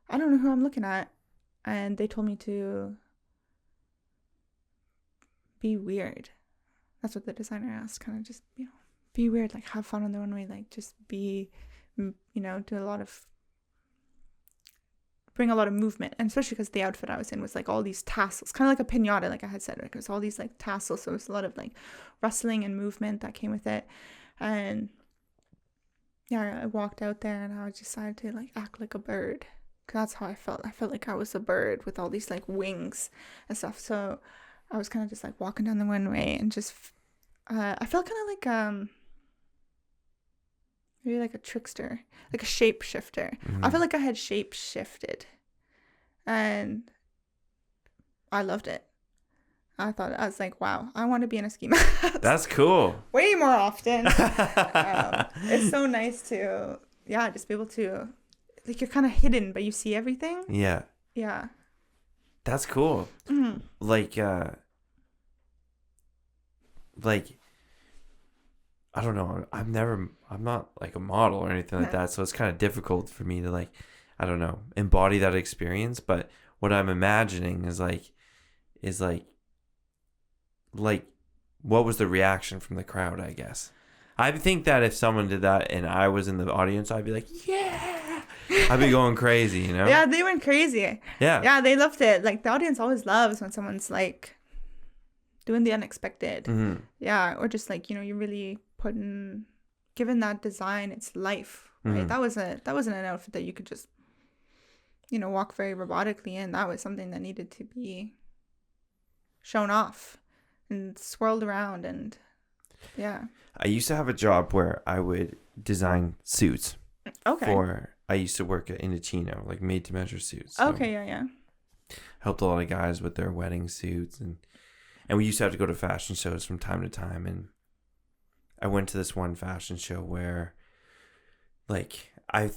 I don't know who I'm looking at. And they told me to be weird. That's what the designer asked. Kind of just, be weird. Like, have fun on the runway. Like, just be, bring a lot of movement. And especially because the outfit I was in was like all these tassels. Kind of like a piñata, like I had said. Like, it was all these like tassels. So it was a lot of like rustling and movement that came with it. And yeah, I walked out there and I decided to like act like a bird. Cause that's how I felt. I felt like I was a bird with all these like wings and stuff. So I was kind of just like walking down the runway and just, I felt kind of like, maybe like a trickster, like a shapeshifter. Mm-hmm. I felt like I had shape shifted and I loved it. I was like, wow, I want to be in a ski mask. That's cool. Way more often. It's so nice to, just be able to, like, you're kind of hidden, but you see everything. Yeah. Yeah. That's cool. Mm-hmm. Like, I don't know. I'm not like a model or anything like that. So it's kind of difficult for me to like, I don't know, embody that experience. But what I'm imagining is like, what was the reaction from the crowd, I guess. I think that if someone did that and I was in the audience, I'd be like, yeah. I'd be going crazy, you know? Yeah, they went crazy. Yeah. Yeah, they loved it. Like, the audience always loves when someone's, like, doing the unexpected. Mm-hmm. Yeah, or just, like, you're really giving that design its life, right? Mm-hmm. That wasn't an outfit that you could just, walk very robotically in. That was something that needed to be shown off and swirled around, and, yeah. I used to have a job where I would design suits. Okay. I used to work at Indochino, like made-to-measure suits. So okay, yeah. Helped a lot of guys with their wedding suits, and we used to have to go to fashion shows from time to time. And I went to this one fashion show where, like, I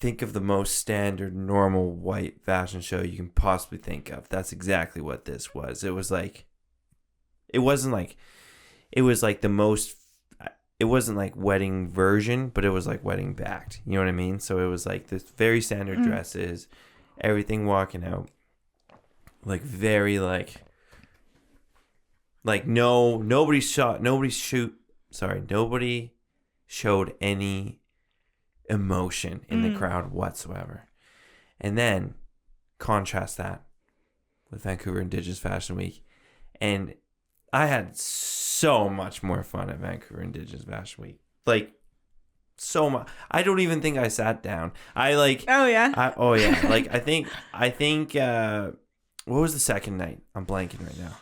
think of the most standard, normal white fashion show you can possibly think of. That's exactly what this was. It was like, it wasn't like, it was like the most, it wasn't like wedding version, but it was like wedding backed. You know what I mean? So it was like this very standard dresses, everything walking out, like very like nobody showed any emotion in the crowd whatsoever. And then contrast that with Vancouver Indigenous Fashion Week, and I had so much more fun at Vancouver Indigenous Fashion Week. Like, so much. I don't even think I sat down. I like. Oh yeah. Like I think. What was the second night? I'm blanking right now.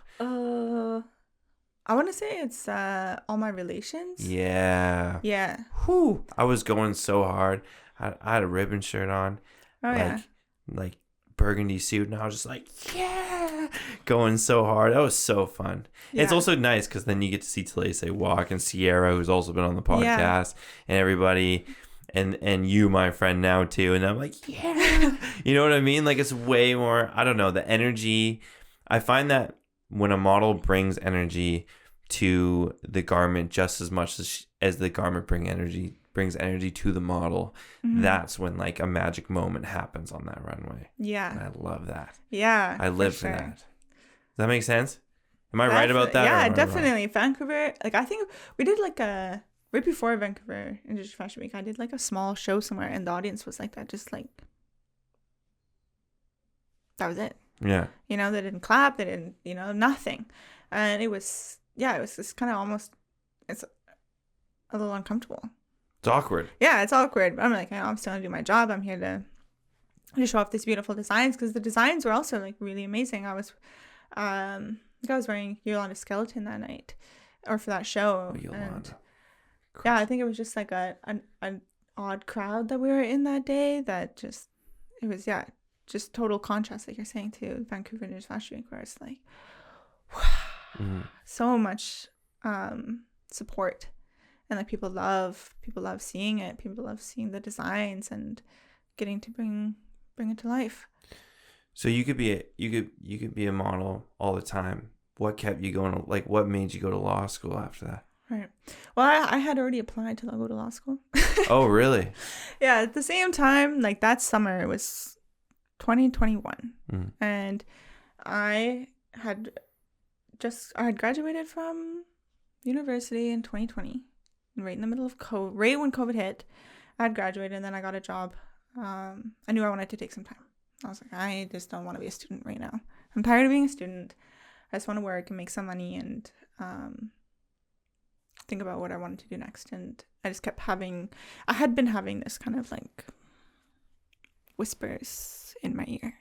I want to say it's All My Relations. Yeah. Yeah. Whew. I was going so hard. I had a ribbon shirt on. Like burgundy suit, and I was just like, yeah, going so hard. That was so fun. Yeah. It's also nice because then you get to see Talese walk, and Sierra, who's also been on the podcast, and everybody, and you, my friend, now too. And I'm like, yeah, you know what I mean? Like, it's way more, I don't know, the energy. I find that when a model brings energy to the garment just as much as the garment brings energy to the model, that's when like a magic moment happens on that runway. Yeah. And I love that. Yeah. I live for that. Does that make sense? Am I right about that? Yeah, definitely. Vancouver, like I think we did like right before Vancouver Indigenous Fashion Week, I did like a small show somewhere, and the audience was like that, just like, that was it. Yeah. You know, they didn't clap, they didn't, nothing. And it was just kind of almost, it's a little uncomfortable. It's awkward. Yeah, it's awkward. I'm like, I'm still gonna do my job. I'm here to show off these beautiful designs, because the designs were also like really amazing. I was wearing Yolanda's skeleton that night, or for that show. And yeah, I think it was just like an odd crowd that we were in that day. That just, it was just total contrast, like you're saying, to Vancouver Indigenous Fashion Week, where it's like, wow, so much support. And like people love seeing it. People love seeing the designs and getting to bring it to life. So you could be a model all the time. What kept you going? Like, what made you go to law school after that? Right. Well, I had already applied to go to law school. Oh, really? Yeah. At the same time, like that summer, it was 2021, and I had graduated from university in 2020. Right in the middle of COVID, right when COVID hit, I had graduated, and then I got a job. I knew I wanted to take some time. I was like, I just don't want to be a student right now. I'm tired of being a student. I just want to work and make some money and think about what I wanted to do next. And I just I had been having this kind of like whispers in my ear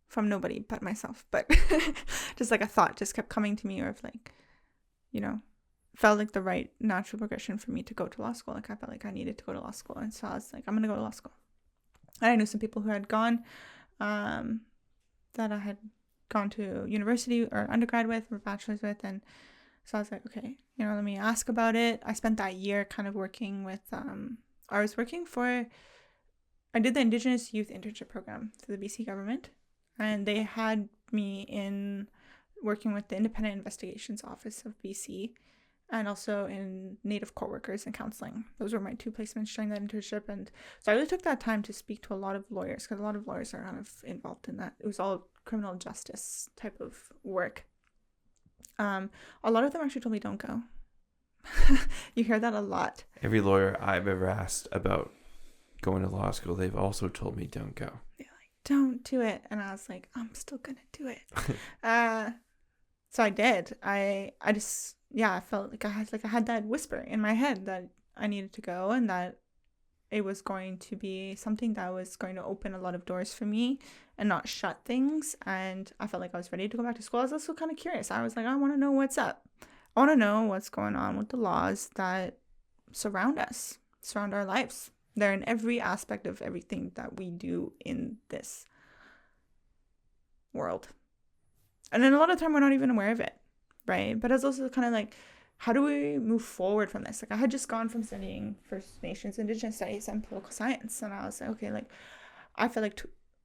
from nobody but myself. But just like a thought just kept coming to me, or if like, felt like the right natural progression for me to go to law school. Like I felt like I needed to go to law school, and so I was like, I'm gonna go to law school. And I knew some people who had gone, that I had gone to university or undergrad with or bachelor's with, and so I was like, okay, let me ask about it. I spent that year kind of working with I did the Indigenous Youth Internship Program through the BC government, and they had me in working with the Independent Investigations Office of BC, and also in Native court workers and counseling. Those were my 2 placements during that internship. And so I really took that time to speak to a lot of lawyers, because a lot of lawyers are kind of involved in that. It was all criminal justice type of work. A lot of them actually told me, don't go. You hear that a lot. Every lawyer I've ever asked about going to law school, they've also told me, don't go. They're like, don't do it. And I was like, I'm still gonna do it. So I did. I just, I felt like I had that whisper in my head that I needed to go, and that it was going to be something that was going to open a lot of doors for me and not shut things. And I felt like I was ready to go back to school. I was also kind of curious. I was like, I want to know what's up. I want to know what's going on with the laws that surround us, surround our lives. They're in every aspect of everything that we do in this world. And then a lot of time we're not even aware of it, right? But it's also kind of like how do we move forward from this? Like, I had just gone from studying First Nations, Indigenous studies, and political science, and I was like, okay, like, I feel like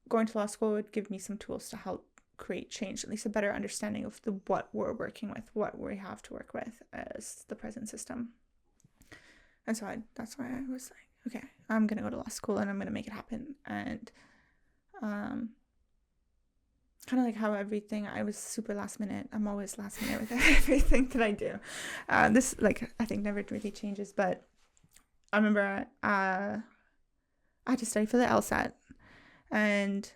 going to law school would give me some tools to help create change, at least a better understanding of what we're working with, what we have to work with as the present system. And so that's why I was like, okay, I'm gonna go to law school and I'm gonna make it happen. And kind of like how everything, I was super last minute. I'm always last minute with everything that I do. This, like, I think never really changes, but I remember I had to study for the LSAT, and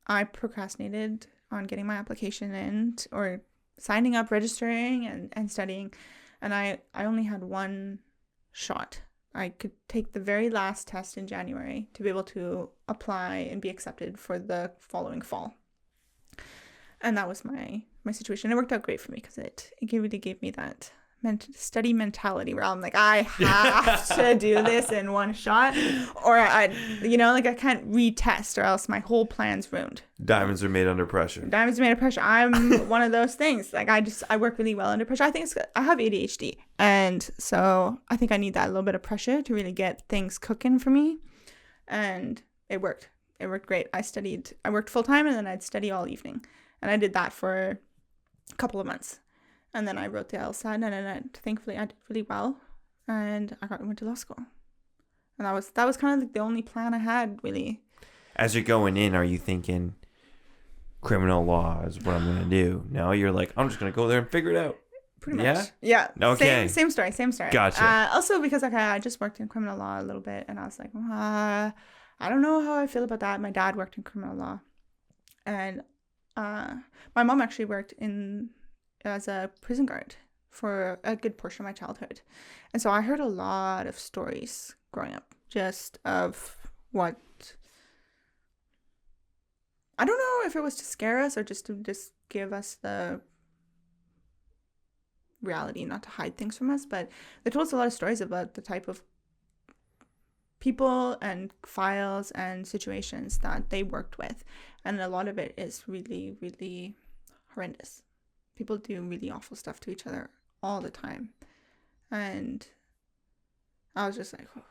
I procrastinated on getting my application in, or signing up, registering, and studying. And I only had one shot. I could take the very last test in January to be able to apply and be accepted for the following fall. And that was my situation. It worked out great for me because it really gave me that study mentality where I'm like, I have to do this in one shot, or I can't retest, or else my whole plan's ruined. Diamonds are made under pressure. I'm one of those things. Like, I work really well under pressure. I think I have ADHD, and so I think I need that little bit of pressure to really get things cooking for me. And it worked. It worked great. I worked full time, and then I'd study all evening, and I did that for a couple of months. And then I wrote the LSAT, and then thankfully I did really well, and I went to law school. And that was kind of like the only plan I had, really. As you're going in, are you thinking criminal law is what I'm going to do? No, you're like, I'm just going to go there and figure it out. Pretty much. Yeah. Okay. Same story. Gotcha. Also because I just worked in criminal law a little bit, and I was like, I don't know how I feel about that. My dad worked in criminal law, and my mom actually worked as a prison guard for a good portion of my childhood. And so I heard a lot of stories growing up, just of what, I don't know if it was to scare us or just to give us the reality, not to hide things from us, but they told us a lot of stories about the type of people and files and situations that they worked with. And a lot of it is really, really horrendous. People do really awful stuff to each other all the time. And I was just like, oh,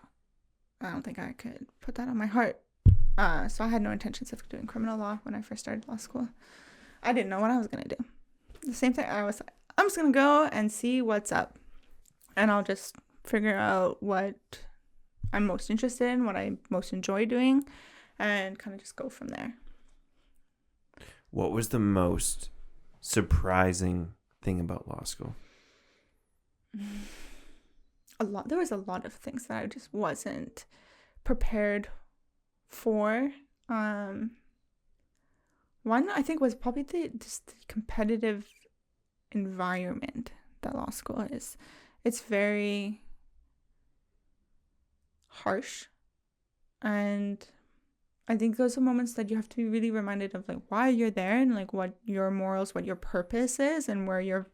I don't think I could put that on my heart. So I had no intentions of doing criminal law when I first started law school. I didn't know what I was going to do. The same thing, I was like, I'm just going to go and see what's up. And I'll just figure out what I'm most interested in, what I most enjoy doing, and kind of just go from there. What was the most surprising thing about law school? There was a lot of things that I just wasn't prepared for. One, I think, was probably the competitive environment that law school is. It's very harsh, and I think those are moments that you have to be really reminded of, like, why you're there, and like what your morals, what your purpose is, and where your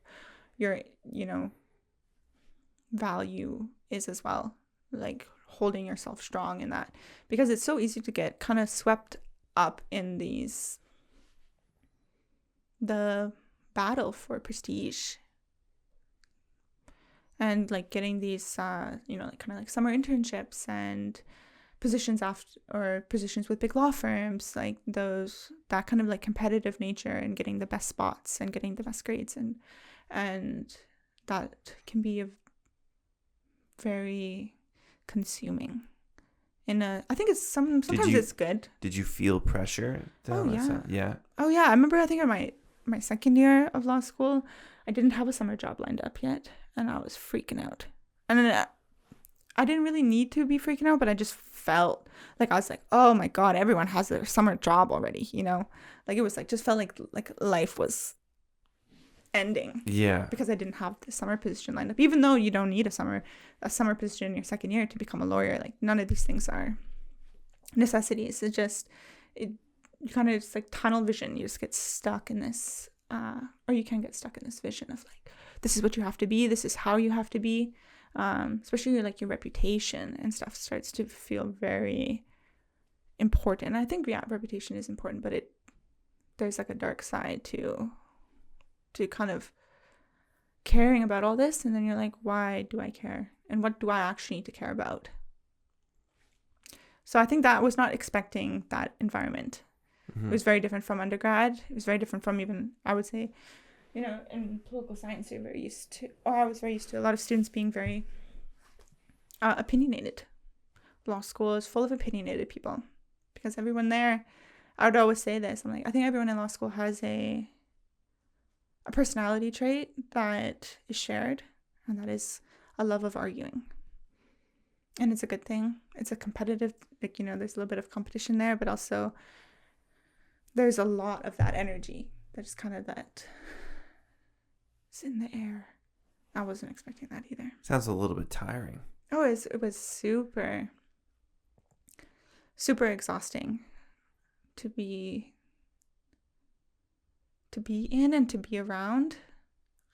value is as well. Like, holding yourself strong in that, because it's so easy to get kind of swept up in the battle for prestige, and like getting these like kind of like summer internships and positions positions with big law firms, like that kind of like competitive nature, and getting the best spots and getting the best grades, and that can be very consuming. I think it's sometimes it's good. Did you feel pressure? Yeah. Oh yeah. I remember, I think in my second year of law school, I didn't have a summer job lined up yet, and I was freaking out. And then I didn't really need to be freaking out, but I just felt like, I was like, oh my God, everyone has their summer job already, Like, it was like, just felt like life was ending. Yeah. Because I didn't have the summer position lined up, even though you don't need a summer position in your second year to become a lawyer. Like, none of these things are necessities. You kind of just like tunnel vision. You just get stuck in this, or you can get stuck in this vision of like, this is what you have to be. This is how you have to be. Especially like your reputation and stuff starts to feel very important. I think, yeah, reputation is important, but there's like a dark side to kind of caring about all this, and then you're like, why do I care? And what do I actually need to care about? So I think that I was not expecting that environment. It was very different from undergrad. It was very different from even, I would say, in political science, I was very used to a lot of students being very opinionated. Law school is full of opinionated people because everyone there, I would always say this, I'm like, I think everyone in law school has a personality trait that is shared, and that is a love of arguing. And it's a good thing. It's a competitive, there's a little bit of competition there, but also there's a lot of that energy that's kind of that it's in the air. I wasn't expecting that either. Sounds a little bit tiring. Oh, it was super, super exhausting to be in and to be around.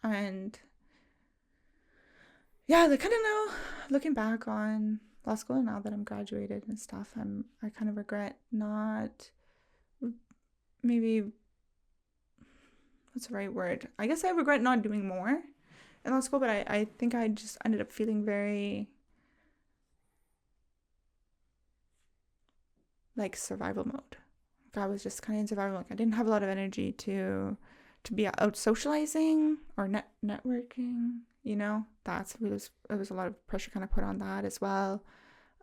And yeah, like, I don't know, looking back on law school now that I'm graduated and stuff, I kind of regret not, maybe, what's the right word? I guess I regret not doing more in law school, but I think I just ended up feeling very like survival mode. Like I was just kind of in survival mode. I didn't have a lot of energy to be out socializing or networking, it was a lot of pressure kind of put on that as well.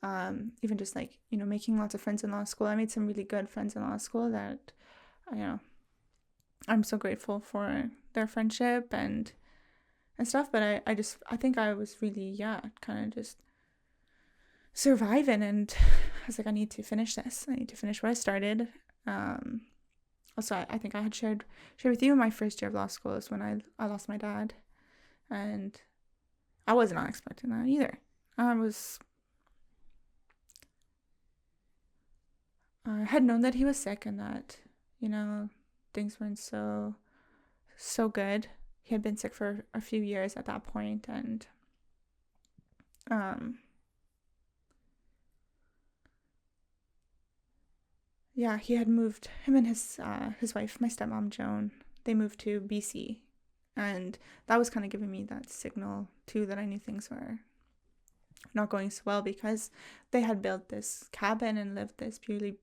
Even just like, making lots of friends in law school. I made some really good friends in law school that, I'm so grateful for their friendship and stuff. But I think I was really, kind of just surviving. And I was like, I need to finish this. I need to finish what I started. Also, I think I had shared with you in my first year of law school is when I lost my dad. And I was not expecting that either. I had known that he was sick and that, things weren't so good. He had been sick for a few years at that point, and he had moved, him and his wife, my stepmom Joan, they moved to BC, and that was kind of giving me that signal too that I knew things were not going so well, because they had built this cabin and lived this purely,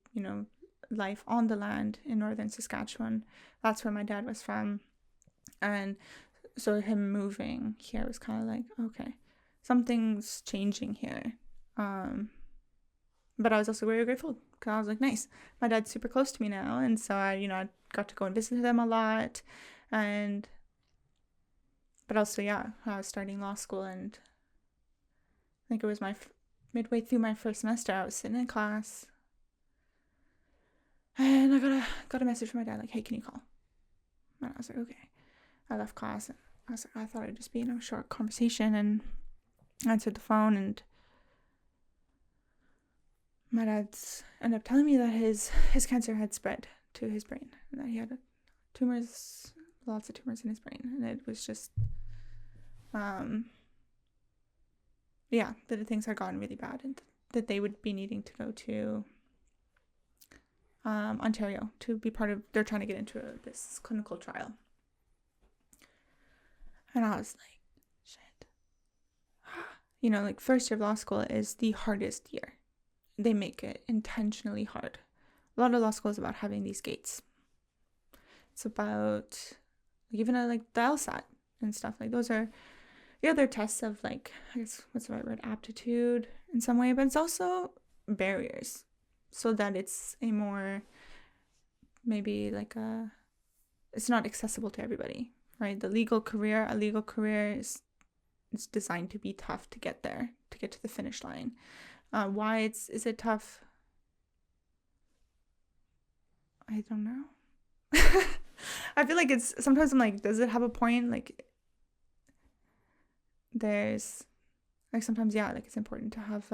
life on the land in northern Saskatchewan. That's where my dad was from. And so him moving here was kind of like, okay, something's changing here. But I was also very grateful because I was like, nice, my dad's super close to me now. And so I got to go and visit them a lot. But also, I was starting law school, and I think it was midway through my first semester, I was sitting in class, and I got a message from my dad, like, hey, can you call? And I was like, okay. I left class, and I thought it'd just be a short conversation, and I answered the phone, and my dad's ended up telling me that his cancer had spread to his brain, and that he had lots of tumors in his brain, and it was just, that things had gotten really bad, and that they would be needing to go to Ontario to be part of, they're trying to get into this clinical trial. And I was like, shit. Like, first year of law school is the hardest year. They make it intentionally hard. A lot of law school is about having these gates. It's about, even like the LSAT and stuff. Like, those are, they're tests of, like, I guess, what's the right word, aptitude in some way. But it's also barriers, so that it's a more, maybe like it's not accessible to everybody, right? A legal career is designed to be tough to get there, to get to the finish line. Why is it tough? I don't know. I feel like sometimes I'm like, does it have a point? Like, there's, like, sometimes, like, it's important to have,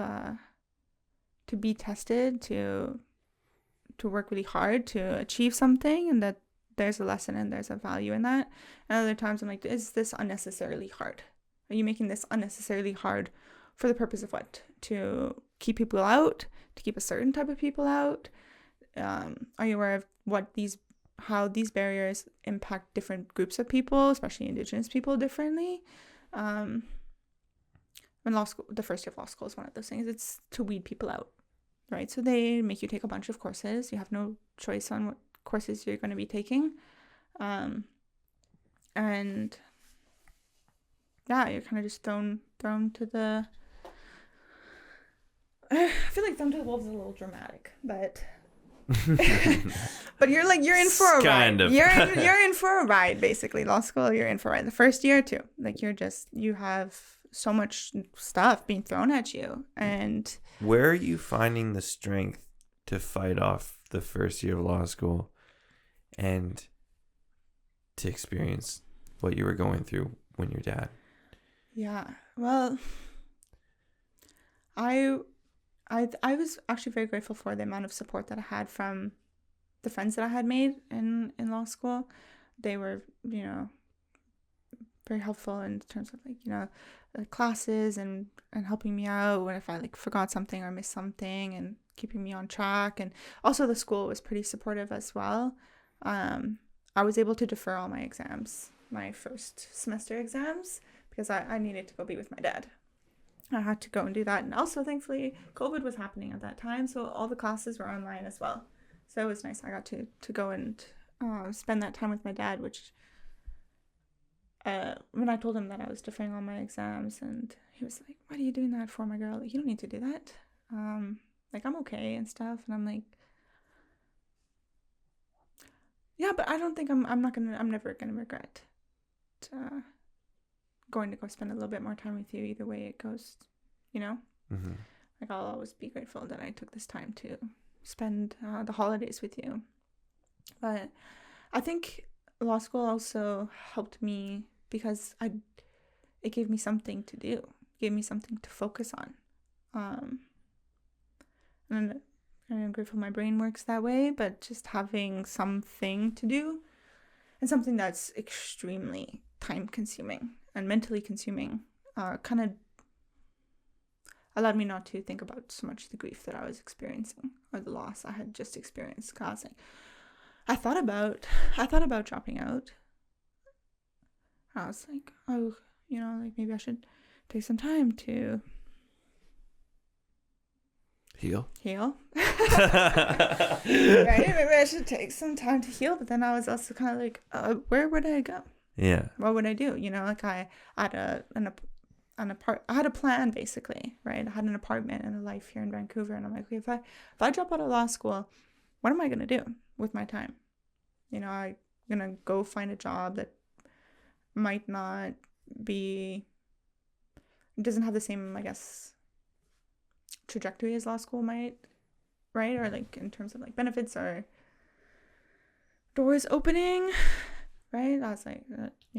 to be tested, to work really hard to achieve something, and that there's a lesson and there's a value in that. And other times I'm like, is this unnecessarily hard? Are you making this unnecessarily hard for the purpose of what? To keep people out? To keep a certain type of people out? Are you aware of what these how these barriers impact different groups of people, especially Indigenous people, differently. When law school, the first year of law school is one of those things. It's to weed people out, right? So they make you take a bunch of courses. You have no choice on what courses you're going to be taking. And yeah, you're kind of just thrown to the... I feel like thrown to the wolves is a little dramatic, but but you're in for a kind ride. Of. You're in for a ride, basically. Law school, you're in for a ride. The first year too, like you have so much stuff being thrown at you. And where are you finding the strength to fight off the first year of law school and to experience what you were going through when your dad? Yeah, well, I was actually very grateful for the amount of support that I had from the friends that I had made in law school. They were, very helpful in terms of classes and helping me out when if I forgot something or missed something and keeping me on track. And also the school was pretty supportive as well. I was able to defer all my exams, my first semester exams, because I needed to go be with my dad. I had to go and do that. And also, thankfully, COVID was happening at that time, so all the classes were online as well. So it was nice. I got to go and spend that time with my dad, which when I told him that I was deferring all my exams, and he was like, "What are you doing that for, my girl? You don't need to do that. I'm okay and stuff." And I'm like, "Yeah, but I don't think I'm never gonna regret going to go spend a little bit more time with you. Either way it goes, Mm-hmm. I'll always be grateful that I took this time to spend the holidays with you." But I think law school also helped me because it gave me something to do, gave me something to focus on. And I'm grateful my brain works that way, but just having something to do and something that's extremely time consuming and mentally consuming kind of allowed me not to think about so much the grief that I was experiencing or the loss I had just experienced. Cause I thought about dropping out. I was like, oh, maybe I should take some time to heal. Right? Maybe I should take some time to heal. But then I was also kind of like, where would I go? Yeah. What would I do? I had I had a plan, basically, right? I had an apartment and a life here in Vancouver, and I'm like, okay, if I drop out of law school, what am I gonna do with my time? I'm gonna go find a job that might not be, doesn't have the same, I guess, trajectory as law school might, right? Or in terms of benefits or doors opening, right? I was like,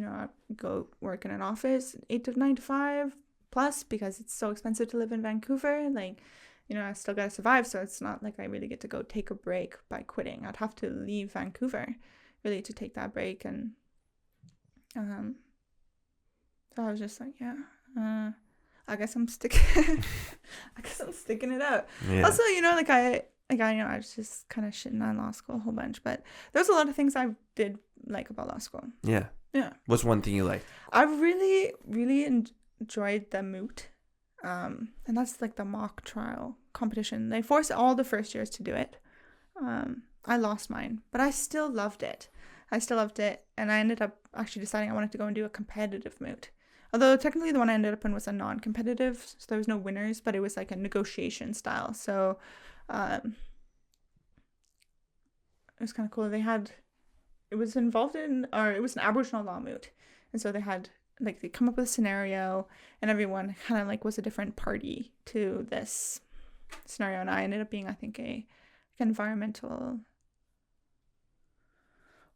I go work in an office 9 to 5 plus because it's so expensive to live in Vancouver. I still gotta survive, so it's not like I really get to go take a break by quitting. I'd have to leave Vancouver really to take that break. And so I was just like, yeah, I guess I'm sticking it out. Yeah. Also, I was just kind of shitting on law school a whole bunch, but there's a lot of things I did like about law school. Yeah. Yeah. What's one thing you like? I really, really enjoyed the moot. And that's the mock trial competition. They force all the first years to do it. I lost mine, but I still loved it. And I ended up actually deciding I wanted to go and do a competitive moot. Although technically the one I ended up in was a non-competitive, so there was no winners, but it was a negotiation style. So it was kind of cool. It was an Aboriginal law moot. And so they had, they come up with a scenario, and everyone kind of was a different party to this scenario. And I ended up being, I think, a environmental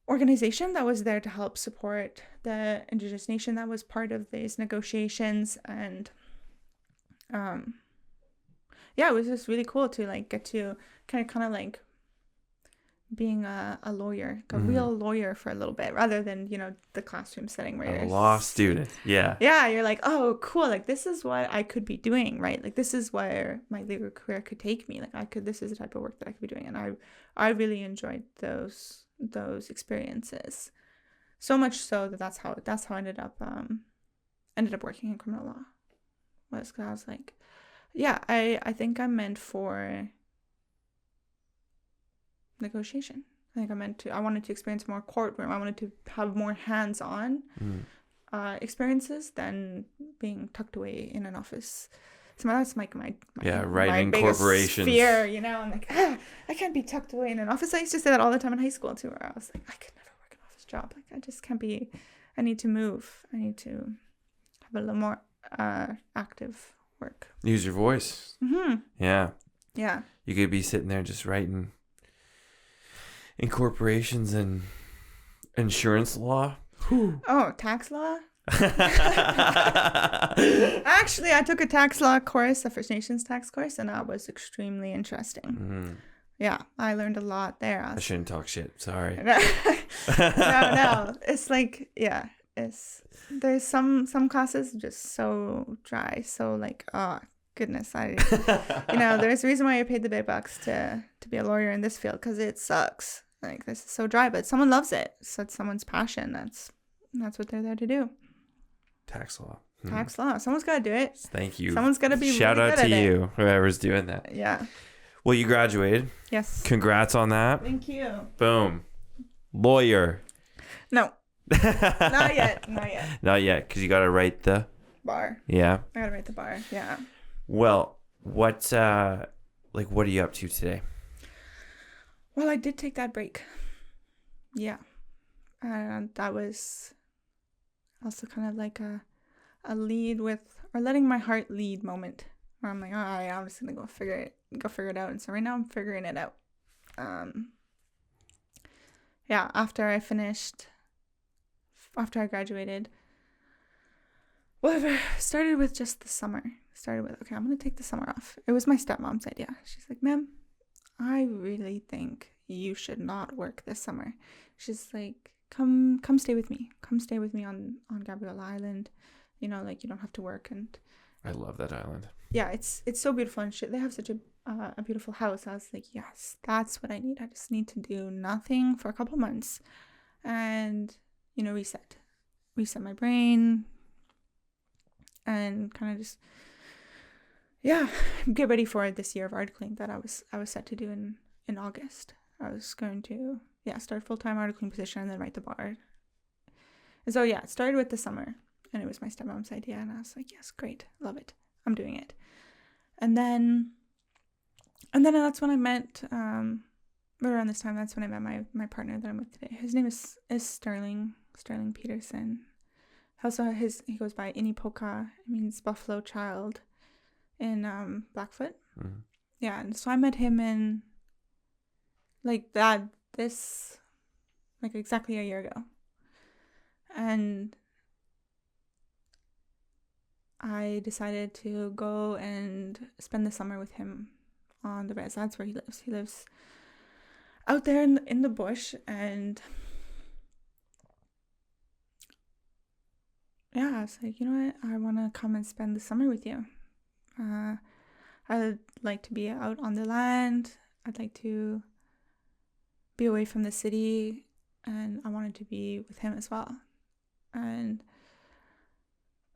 organization that was there to help support the Indigenous nation that was part of these negotiations. And it was just really cool to get to kind of being a lawyer, a real lawyer for a little bit, rather than the classroom setting where you're a law student. Yeah you're like, oh cool, this is what I could be doing, right? This is where my legal career could take me. This is the type of work that I could be doing. And I really enjoyed those experiences. So much so that that's how I ended up working in criminal law. Was because I was like, yeah, I think I'm meant for negotiation. I wanted to experience more courtroom. I wanted to have more hands-on experiences than being tucked away in an office. So that's my writing biggest corporations. fear, I'm like, I can't be tucked away in an office. I used to say that all the time in high school too, where I was like, I could never work an office job. Like, I just can't be. I need to move. I need to have a little more active work. Use your voice. Mm-hmm. Yeah. Yeah. You could be sitting there just writing in corporations and insurance law. Oh, tax law? Actually, I took a tax law course, a First Nations tax course, and that was extremely interesting. Mm-hmm. Yeah, I learned a lot there. I shouldn't talk shit. Sorry. No. It's like, yeah, there's some classes just so dry, so like, oh goodness, there's a reason why I paid the big bucks to be a lawyer in this field, because it sucks. Like, this is so dry, but someone loves it. So it's someone's passion. That's what they're there to do. Tax law. Tax law. Someone's got to do it. Thank you. Someone's got to be Shout really out good to at you, whoever's doing that. it. Yeah. Well, you graduated. Yes. Congrats on that. Thank you. Boom. Lawyer. No. Not yet. Not yet, because you got to write the bar. Yeah. I got to write the bar. Yeah. Well, what are you up to today? Well, I did take that break. Yeah. And that was also kind of like a lead with, or letting my heart lead moment, where I'm like, all right, I'm just gonna go figure it out. And so right now I'm figuring it out. Yeah, after I graduated, well, it started with just the summer. Okay, I'm gonna take the summer off. It was my stepmom's idea. She's like, ma'am, I really think you should not work this summer. She's like, come stay with me. Come stay with me on Gabriel Island. You don't have to work. And I love that island. Yeah, it's so beautiful, and they have such a beautiful house. I was like, yes, that's what I need. I just need to do nothing for a couple months and, reset my brain and kind of just, yeah, get ready for this year of articling that I was set to do in August. I was going to, start full-time articling position and then write the bar. And so, it started with the summer, and it was my stepmom's idea, and I was like, yes, great, love it, I'm doing it. And then that's when I met, around this time, that's when I met my partner that I'm with today. His name is Sterling Peterson. Also, he goes by Inipoka. It means buffalo child in Blackfoot. Mm-hmm. Yeah, and so I met him in exactly a year ago. And I decided to go and spend the summer with him on the res. That's where he lives. He lives out there in the bush, and I was like, you know what? I want to come and spend the summer with you. I'd like to be out on the land. I'd like to be away from the city, and I wanted to be with him as well. And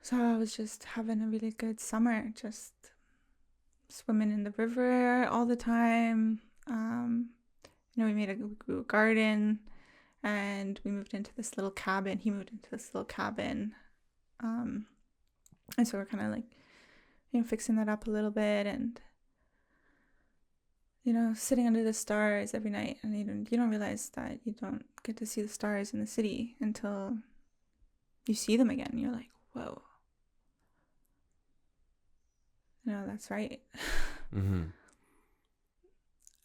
so I was just having a really good summer, just swimming in the river all the time. We made a garden, and we moved into this little cabin. He moved into this little cabin. And so we're kind of fixing that up a little bit, and sitting under the stars every night. And you don't realize that you don't get to see the stars in the city until you see them again. You're like, whoa. That's right. Mm-hmm.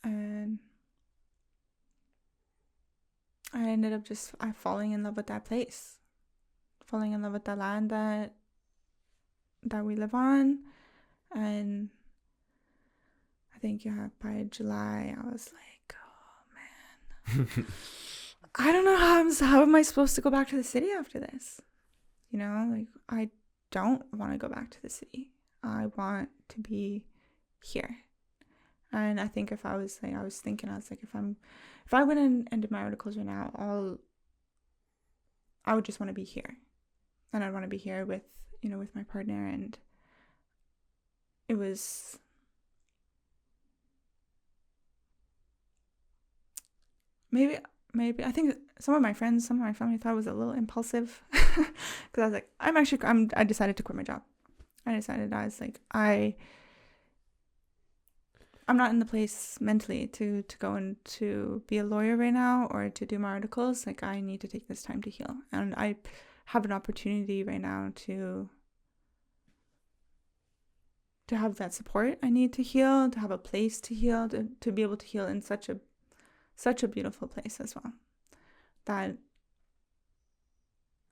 And I ended up falling in love with that place, falling in love with the land that we live on. And I think, by July, I was like, oh man, I don't know how am I supposed to go back to the city after this? I don't want to go back to the city. I want to be here. And I think if I was like, if I went in and did my articles right now, I would just want to be here, and I'd want to be here with, with my partner. And it was, maybe I think some of my friends, some of my family thought I was a little impulsive, because I was like, I decided to quit my job. I was like, I'm not in the place mentally to go and to be a lawyer right now or to do my articles. Like, I need to take this time to heal. And I have an opportunity right now to have that support I need to heal, to have a place to heal, to be able to heal in such a beautiful place as well. That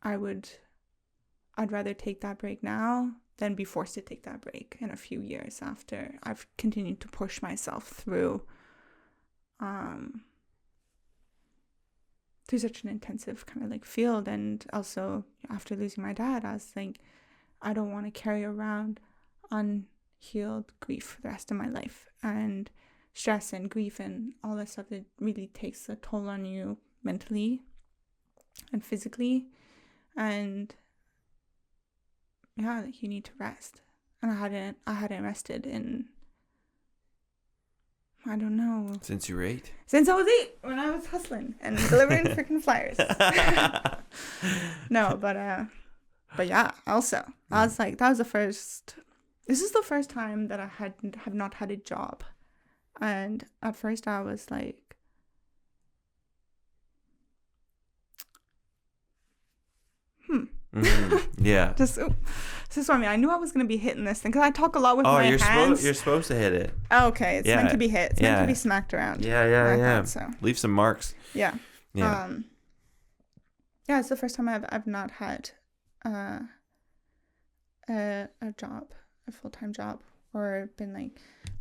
I'd rather take that break now than be forced to take that break in a few years after I've continued to push myself through such an intensive kind of like field. And also after losing my dad, I was like, I don't want to carry around unhealed grief for the rest of my life, and stress and grief and all that stuff that really takes a toll on you mentally and physically. And yeah, like, you need to rest. And I hadn't rested in, I don't know, Since you were 8? Since I was 8, when I was hustling and delivering freaking flyers. No, but yeah, also, I was like, this is the first time that I have not had a job. And at first I was like, Yeah. Just what I mean. I knew I was going to be hitting this thing because I talk a lot with my hands. You're supposed to hit it. Oh, okay. It's meant to be hit. It's meant to be smacked around. Yeah. So. Leave some marks. Yeah. Yeah. It's the first time I've not had a job, a full-time job, or been like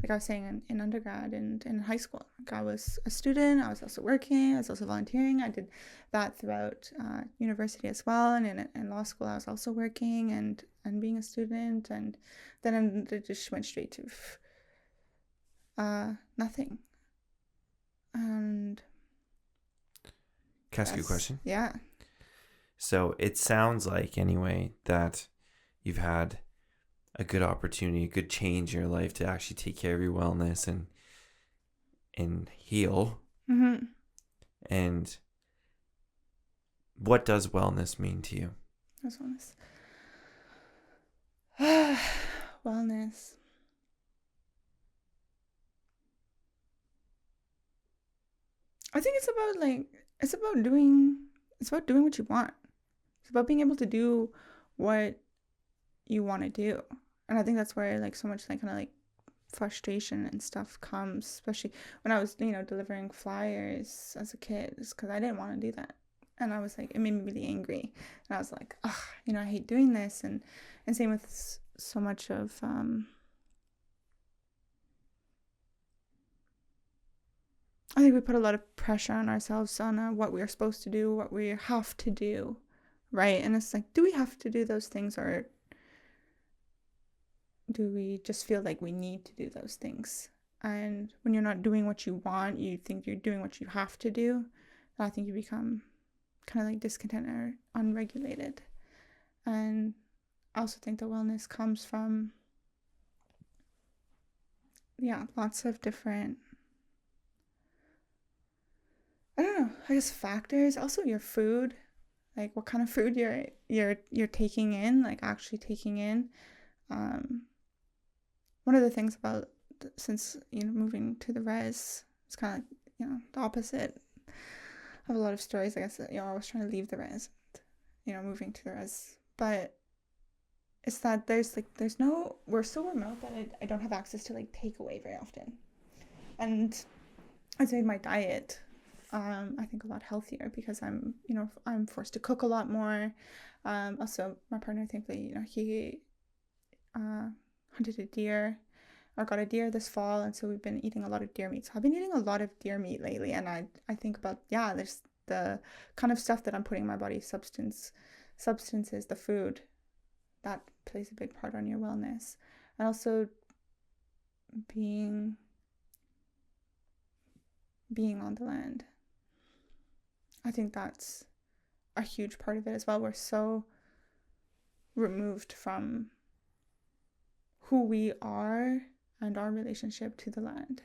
I was saying in undergrad and in high school. Like, I was a student. I was also working. I was also volunteering. I did that throughout university as well. And in law school, I was also working and being a student. And then it just went straight to nothing. And can I ask you a question? Yeah. So it sounds like, anyway, that you've had a good opportunity, a good change in your life to actually take care of your wellness and heal. Mm-hmm. And what does wellness mean to you? What's wellness? Wellness. I think it's about doing what you want. It's about being able to do what you want to do. And I think that's where like so much like kind of like frustration and stuff comes, especially when I was, delivering flyers as a kid, because I didn't want to do that. And I was like, it made me really angry. And I was like, I hate doing this. And same with so much of I think we put a lot of pressure on ourselves on what we're supposed to do, what we have to do, right? And it's like, do we have to do those things, or do we just feel like we need to do those things? And when you're not doing what you want, you think you're doing what you have to do. I think you become kind of like discontent or unregulated. And I also think that wellness comes from, lots of different, I don't know, I guess factors. Also your food, like what kind of food you're taking in, like actually taking in. One of the things about, since moving to the res, it's kind of like the opposite of a lot of stories. I guess I was trying to leave the res, moving to the res, but it's that we're so remote that I don't have access to like takeaway very often, and it's made my diet I think a lot healthier because I'm forced to cook a lot more. Also my partner, thankfully, he hunted a deer or got a deer this fall, and so we've been eating a lot of deer meat. So I've been eating a lot of deer meat lately, and I think about there's the kind of stuff that I'm putting in my body, substances, the food that plays a big part on your wellness. And also being being on the land. I think that's a huge part of it as well. We're so removed from who we are and our relationship to the land.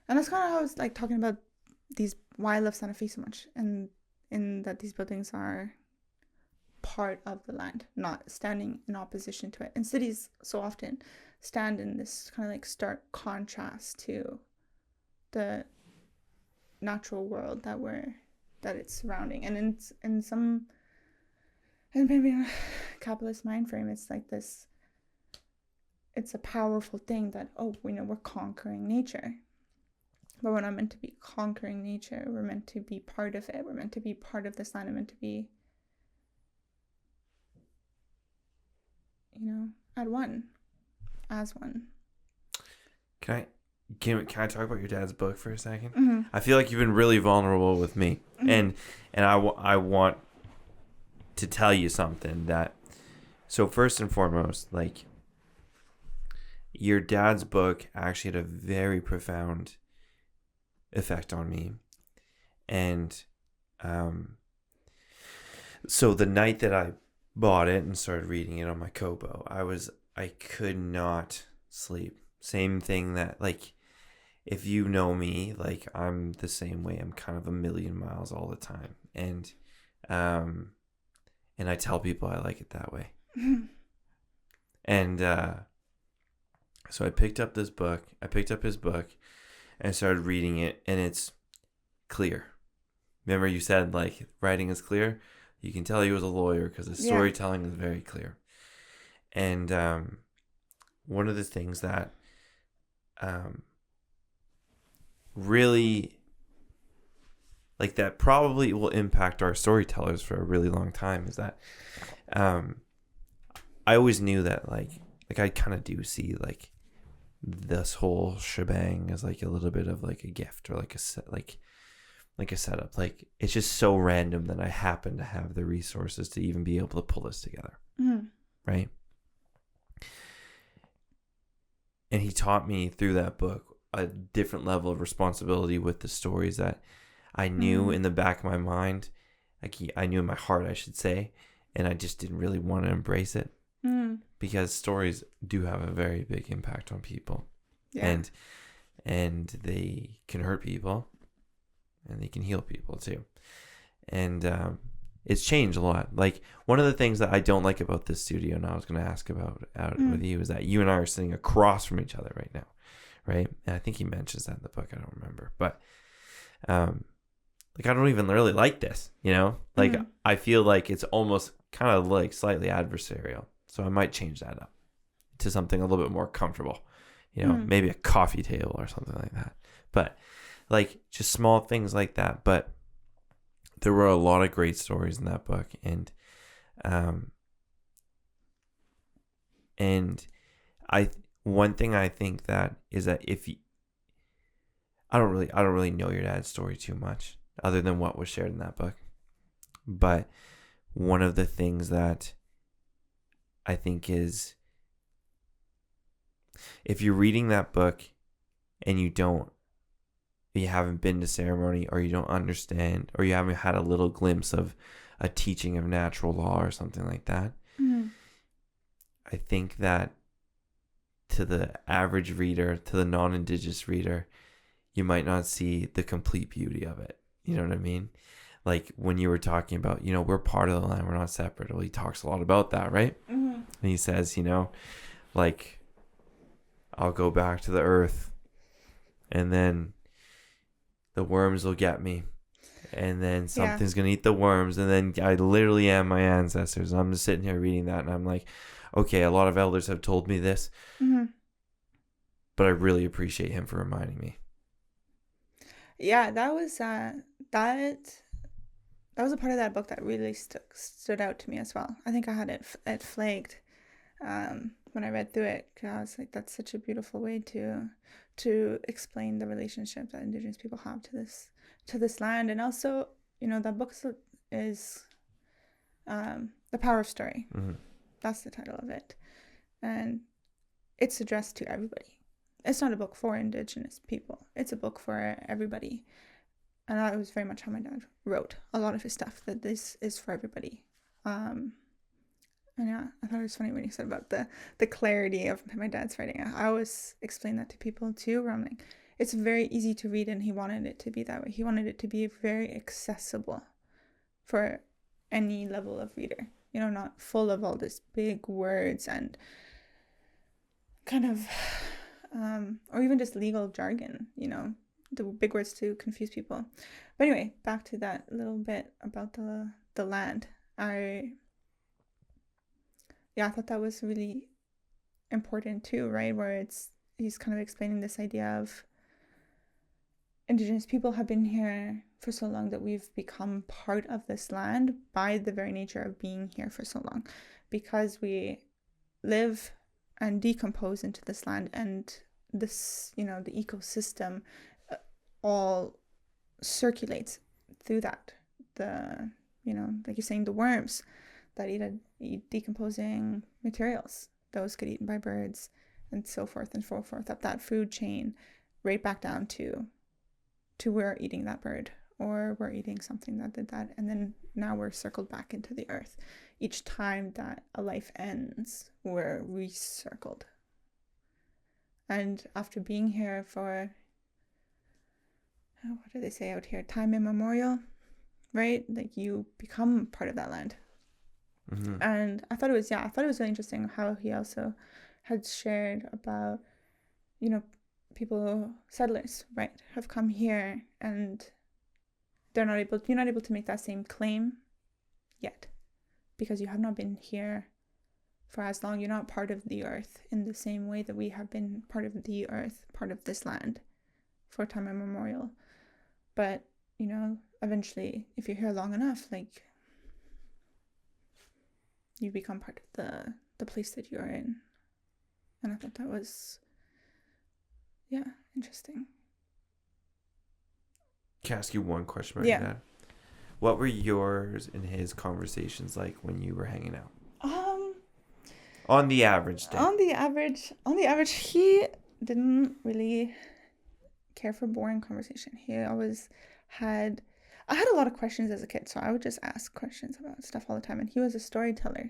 And that's kind of how I was like talking about why I love Santa Fe so much, and in that these buildings are part of the land, not standing in opposition to it. And cities so often stand in this kind of like stark contrast to the natural world that it's surrounding. And in maybe in a capitalist mind frame, it's like this, it's a powerful thing that, we're conquering nature. But we're not meant to be conquering nature. We're meant to be part of it. We're meant to be part of this land. We're meant to be, at one, as one. Can I talk about your dad's book for a second? Mm-hmm. I feel like you've been really vulnerable with me, and I want to tell you something that. So first and foremost, like, your dad's book actually had a very profound effect on me, and so the night that I bought it and started reading it on my Kobo, I could not sleep. Same thing that, like, if you know me, like, I'm the same way. I'm kind of a million miles all the time, and I tell people I like it that way. And so I picked up his book, and I started reading it, and it's clear. Remember you said, like, writing is clear? You can tell he was a lawyer because the storytelling is very clear. And one of the things that really, like, that probably will impact our storytellers for a really long time is that I always knew that, like I kind of do see, like, this whole shebang as, like, a little bit of, like, a gift or like a set, like a setup. Like, it's just so random that I happen to have the resources to even be able to pull this together. Mm-hmm. Right? And he taught me through that book a different level of responsibility with the stories that I knew in the back of my mind, like, I knew in my heart, I should say, and I just didn't really want to embrace it. Because stories do have a very big impact on people. Yeah. And they can hurt people, and they can heal people too. And it's changed a lot. Like, one of the things that I don't like about this studio, and I was going to ask about with you, is that you and I are sitting across from each other right now, right? And I think he mentions that in the book. I don't remember, but like, I don't even really like this, Like, I feel like it's almost kind of like slightly adversarial. So I might change that up to something a little bit more comfortable, maybe a coffee table or something like that. But, like, just small things like that. But there were a lot of great stories in that book, and one thing I think that is that I don't really know your dad's story too much other than what was shared in that book. But one of the things that I think is, if you're reading that book and you haven't been to ceremony, or you don't understand, or you haven't had a little glimpse of a teaching of natural law or something like that, I think that to the average reader, to the non-Indigenous reader, you might not see the complete beauty of it. You know what I mean? Like, when you were talking about, we're part of the land, we're not separate. Well, he talks a lot about that, right? And he says, like, I'll go back to the earth, and then the worms will get me, and then something's going to eat the worms, and then I literally am my ancestors. And I'm just sitting here reading that, and I'm like, okay, a lot of elders have told me this, but I really appreciate him for reminding me. Yeah, that was a part of that book that really stood out to me as well. I think I had it flagged when I read through it, because I was like, that's such a beautiful way to explain the relationship that Indigenous people have to this land. And also, that book is The Power of Story. That's the title of it, and it's addressed to everybody. it's not a book for Indigenous people. It's a book for everybody. And that was very much how my dad wrote a lot of his stuff, that this is for everybody. And yeah, I thought it was funny when you said about the clarity of my dad's writing. I always explain that to people too, where I'm like, it's very easy to read, and he wanted it to be that way. He wanted it to be very accessible for any level of reader, not full of all this big words and kind of, or even just legal jargon, the big words to confuse people. But anyway, back to that little bit about the land. I thought that was really important too, right? Where he's kind of explaining this idea of Indigenous people have been here for so long that we've become part of this land by the very nature of being here for so long, because we live and decompose into this land, and this, the ecosystem all circulates through that. Like you're saying, the worms that eat decomposing materials, those get eaten by birds, and so forth and so forth, up that food chain, right back down to we're eating that bird, or we're eating something that did that, and then now we're circled back into the earth. Each time that a life ends, we're recircled. And after being here for, what do they say out here, time immemorial, right? Like, you become part of that land. Mm-hmm. And I thought it was really interesting how he also had shared about, people, settlers, right, have come here, and you're not able to make that same claim yet, because you have not been here for as long. You're not part of the earth in the same way that we have been part of the earth, part of this land for time immemorial. But, eventually, if you're here long enough, like, you become part of the place that you're in. And I thought that was, interesting. Can I ask you one question about that? What were yours and his conversations like when you were hanging out? On the average day. On the average, he didn't really care for boring conversation. He always had... I had a lot of questions as a kid, so I would just ask questions about stuff all the time. And he was a storyteller.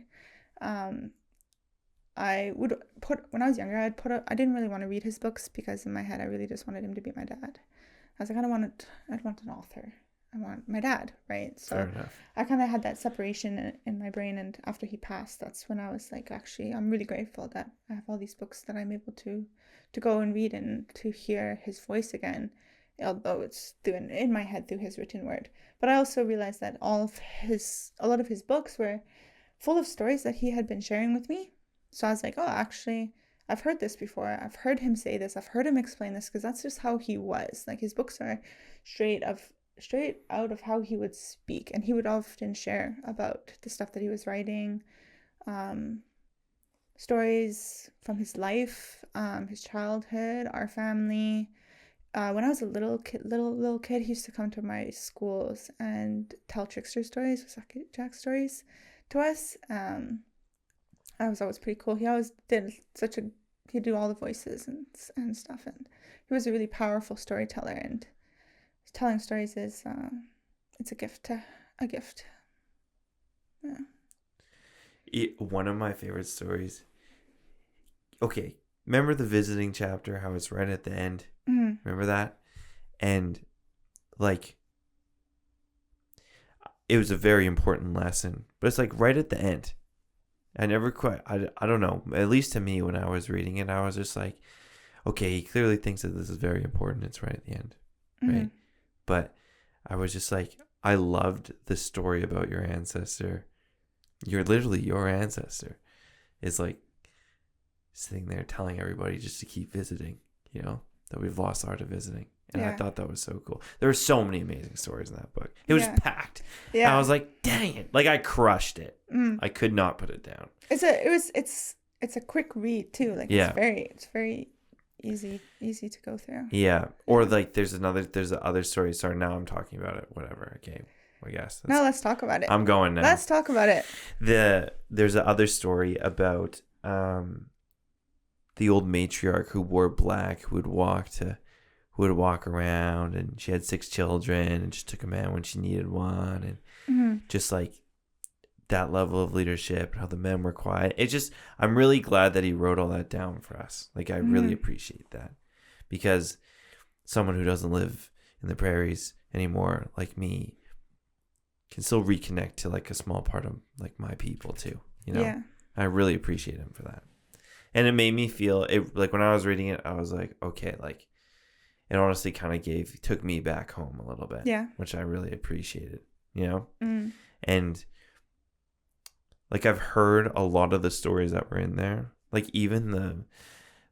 I would when I was younger, I didn't really want to read his books, because in my head, I really just wanted him to be my dad. I was like, I'd want an author. I want my dad, right? So I kind of had that separation in my brain. And after he passed, that's when I was like, actually, I'm really grateful that I have all these books that I'm able to go and read, and to hear his voice again, although it's in my head through his written word. But I also realized that a lot of his books were full of stories that he had been sharing with me. So I was like, oh, actually, I've heard this before. I've heard him say this. I've heard him explain this, because that's just how he was. Like, his books are straight out of how he would speak. And he would often share about the stuff that he was writing, stories from his life, his childhood, our family. When I was a little kid, he used to come to my schools and tell trickster stories, Jack stories to us. That was always pretty cool. He always did he'd do all the voices and stuff, and he was a really powerful storyteller, and telling stories is it's a gift. One of my favorite stories. Okay, remember the visiting chapter, how it's right at the end? Mm-hmm. Remember that? And like, it was a very important lesson, but it's like right at the end. I never quite, I don't know, at least to me when I was reading it, I was just like, okay, he clearly thinks that this is very important. It's right at the end, right? Mm-hmm. But I was just like, I loved the story about your ancestor. Your ancestor is like sitting there telling everybody just to keep visiting, that we've lost the art of visiting. And I thought that was so cool. There were so many amazing stories in that book. It was packed. Yeah. And I was like, dang it. Like, I crushed it. I could not put it down. It's a quick read too. Like, it's very easy to go through. Yeah. Or like there's the other story. Sorry, now I'm talking about it. Whatever. Okay. I guess. No, let's talk about it. I'm going now. Let's talk about it. There's the other story about the old matriarch who wore black, who would walk around, and she had 6 children and just took a man when she needed one, and just like that level of leadership, how the men were quiet. I'm really glad that he wrote all that down for us. Like, I really appreciate that, because someone who doesn't live in the prairies anymore, like me, can still reconnect to like a small part of like my people too, you know? Yeah. I really appreciate him for that. And it made me feel it, like when I was reading it, I was like, okay, like it honestly kind of took me back home a little bit. Yeah. Which I really appreciated, you know? And like I've heard a lot of the stories that were in there, like even the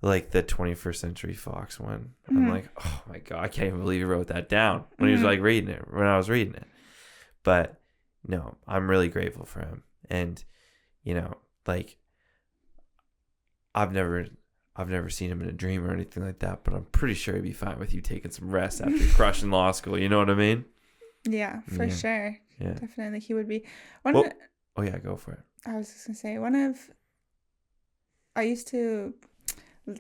21st Century Fox one. I'm like, oh my God, I can't even believe he wrote that down when he was like when I was reading it. But no, I'm really grateful for him. And, you know, like I've never seen him in a dream or anything like that, but I'm pretty sure he'd be fine with you taking some rest after crushing law school. You know what I mean? Yeah, for sure. Yeah. Definitely he would be. Oh yeah, go for it. I was just going to say, I used to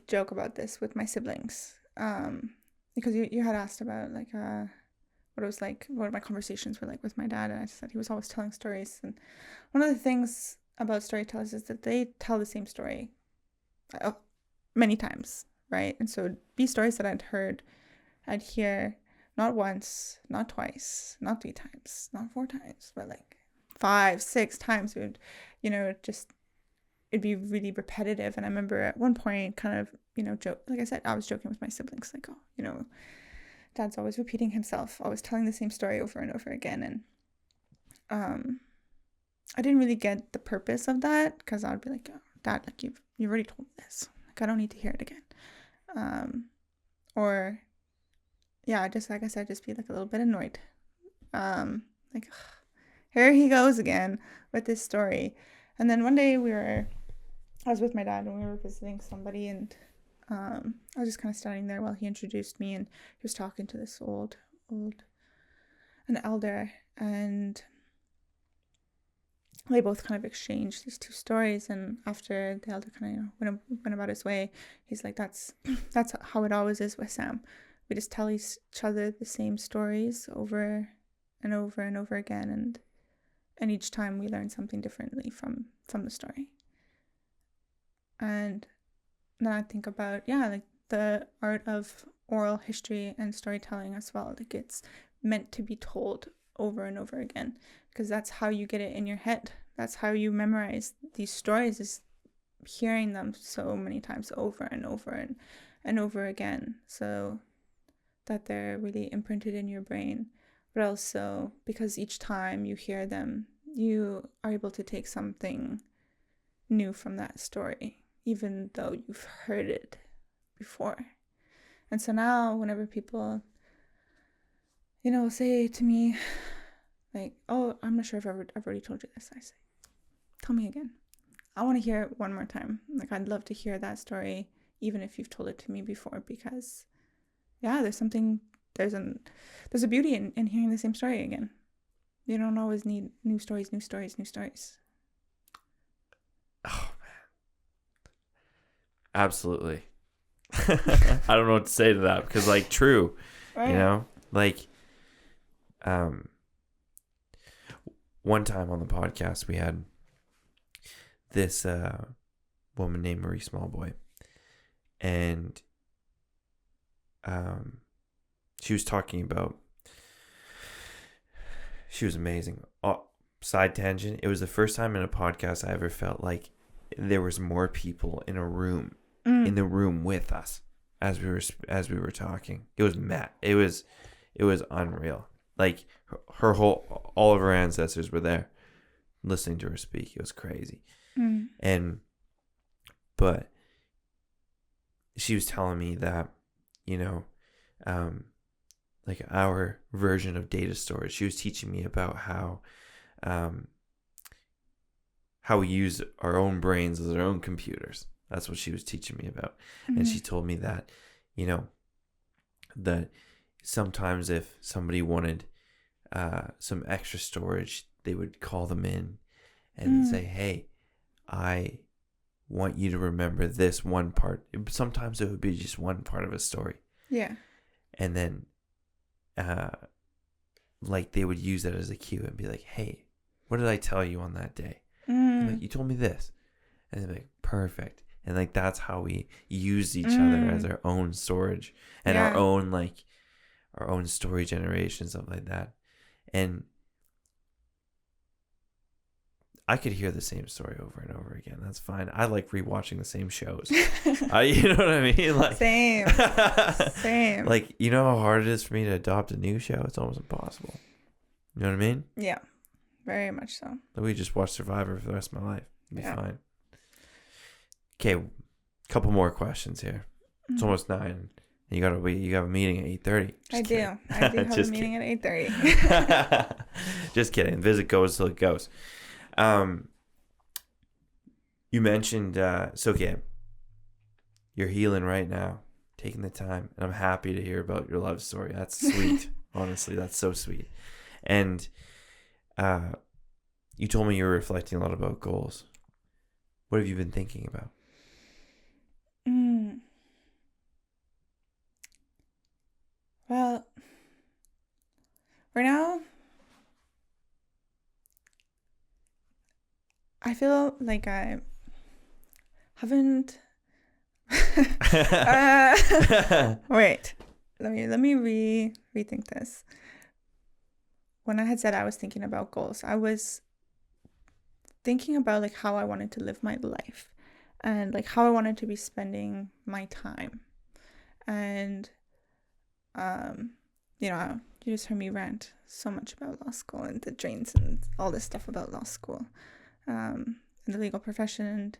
joke about this with my siblings, because you had asked about like what it was like, what my conversations were like with my dad, and I said he was always telling stories. And one of the things about storytellers is that they tell the same story many times, right? And so it'd be stories that I'd hear not once, not twice, not 3 times, not 4 times, but like 5, 6 times. It would, it'd be really repetitive. And I remember at one point kind of, joke, like I said, I was joking with my siblings, like, oh, Dad's always repeating himself, always telling the same story over and over again. And I didn't really get the purpose of that, because I would be like, oh, Dad, like you've already told me this, like I don't need to hear it again. Or yeah, just like I said, just be like a little bit annoyed, like ugh, here he goes again with this story. And then one day I was with my dad and we were visiting somebody, and I was just kind of standing there while he introduced me, and he was talking to this an elder, and they both kind of exchanged these 2 stories. And after the elder kind of went about his way, he's like, that's how it always is with Sam. We just tell each other the same stories over and over and over again, and each time we learn something differently from the story. And then I think about, like the art of oral history and storytelling as well. Like it's meant to be told over and over again, because that's how you get it in your head. That's how you memorize these stories, is hearing them so many times over and over and over again, so that they're really imprinted in your brain. But also because each time you hear them, you are able to take something new from that story, even though you've heard it before. And so now whenever people, say to me, like, oh, I'm not sure if I've already told you this, I say, tell me again. I want to hear it one more time. Like, I'd love to hear that story, even if you've told it to me before, because there's a beauty in hearing the same story again. You don't always need new stories. Oh man, absolutely. I don't know what to say to that, because like true, right. Like one time on the podcast we had this woman named Marie Smallboy, and she was talking about, she was amazing. Side tangent, it was the first time in a podcast I ever felt like there was more people in a room, in the room with us as we were talking. It was it was unreal. Like all of her ancestors were there listening to her speak. It was crazy. But she was telling me that, like our version of data storage, she was teaching me about how we use our own brains as our own computers. That's what she was teaching me about. And she told me that, that sometimes if somebody wanted some extra storage, they would call them in and say, hey, I want you to remember this one part. Sometimes it would be just one part of a story. Yeah. And then like they would use that as a cue and be like, hey, what did I tell you on that day? Like, you told me this. And they're like, perfect. And like that's how we use each other as our own storage and our own story generation, stuff like that. And I could hear the same story over and over again. That's fine. I like rewatching the same shows. You know what I mean? Like Same. Like, you know how hard it is for me to adopt a new show? It's almost impossible. You know what I mean? Yeah, very much so. We just watch Survivor for the rest of my life. It'll be fine. Okay, couple more questions here. It's almost 9. You have a meeting at 8:30. I do have a meeting at 8:30. Just kidding. Visit goes till it goes. You mentioned you're healing right now, taking the time, and I'm happy to hear about your love story. That's sweet. Honestly, that's so sweet. And you told me you were reflecting a lot about goals. What have you been thinking about? Well, right now, I feel like I haven't. Wait, let me rethink this. When I had said I was thinking about goals, I was thinking about like how I wanted to live my life and like how I wanted to be spending my time. And you just heard me rant so much about law school and the drains and all this stuff about law school and the legal profession, and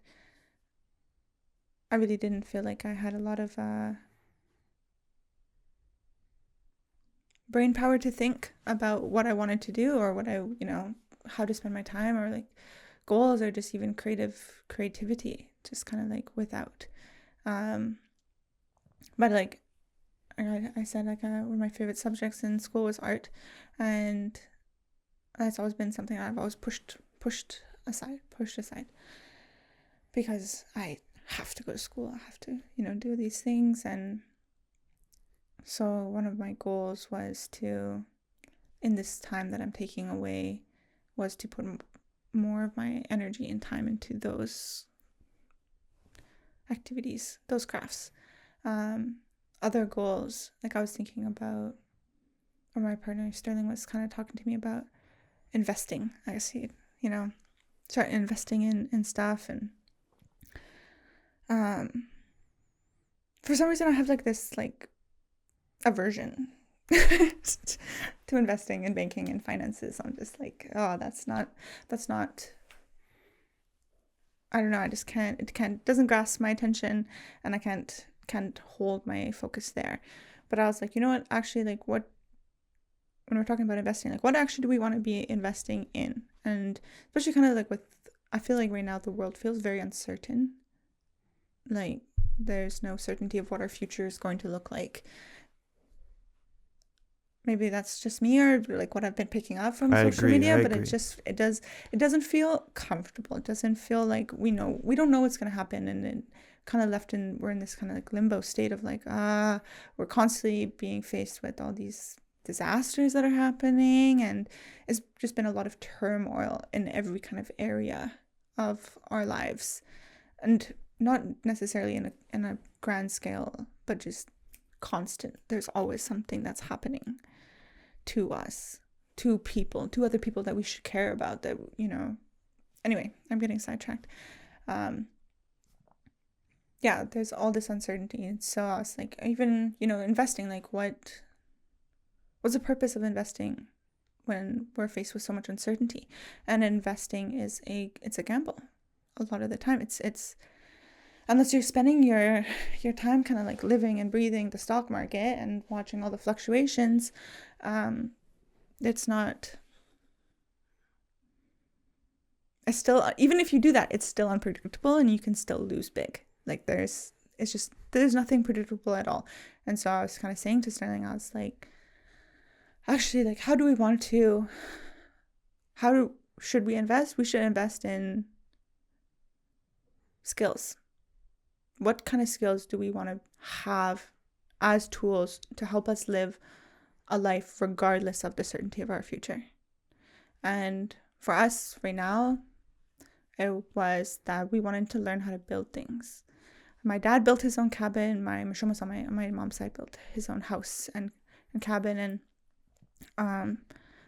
I really didn't feel like I had a lot of brain power to think about what I wanted to do or how to spend my time, or like goals, or just even creativity, just kind of like without. But like I said, like one of my favorite subjects in school was art, and that's always been something I've always pushed aside, because I have to go to school. I have to, do these things. And so one of my goals was to, in this time that I'm taking away, was to put more of my energy and time into those activities, those crafts. Other goals, like I was thinking about, or my partner Sterling was kind of talking to me about investing. I guess start investing in stuff. And for some reason I have like this like aversion to investing in banking and finances. I'm just like, oh, that's not I don't know, I just doesn't grasp my attention, and I can't hold my focus there. But I was like, you know what, actually, like, when we're talking about investing, like, what actually do we want to be investing in? And especially kind of like I feel like right now the world feels very uncertain. Like, there's no certainty of what our future is going to look like. Maybe that's just me, or like what I've been picking up from social media, but it doesn't feel comfortable. It doesn't feel like we don't know what's going to happen, and then kind of we're in this kind of like limbo state of like, we're constantly being faced with all these disasters that are happening, and it's just been a lot of turmoil in every kind of area of our lives, and not necessarily in a grand scale, but just constant. There's always something that's happening to us, to other people that we should care about, that anyway, I'm getting sidetracked. Yeah, there's all this uncertainty. And so I was like, even investing, like what's the purpose of investing when we're faced with so much uncertainty? And investing it's a gamble a lot of the time. It's unless you're spending your time kind of like living and breathing the stock market and watching all the fluctuations, it's still, even if you do that, it's still unpredictable, and you can still lose big. Like there's nothing predictable at all. And so I was kind of saying to Sterling, I was like, actually, like, should we invest? We should invest in skills. What kind of skills do we want to have as tools to help us live a life regardless of the certainty of our future? And for us right now, it was that we wanted to learn how to build things. My dad built his own cabin. My Mashomas on my mom's side built his own house and cabin. And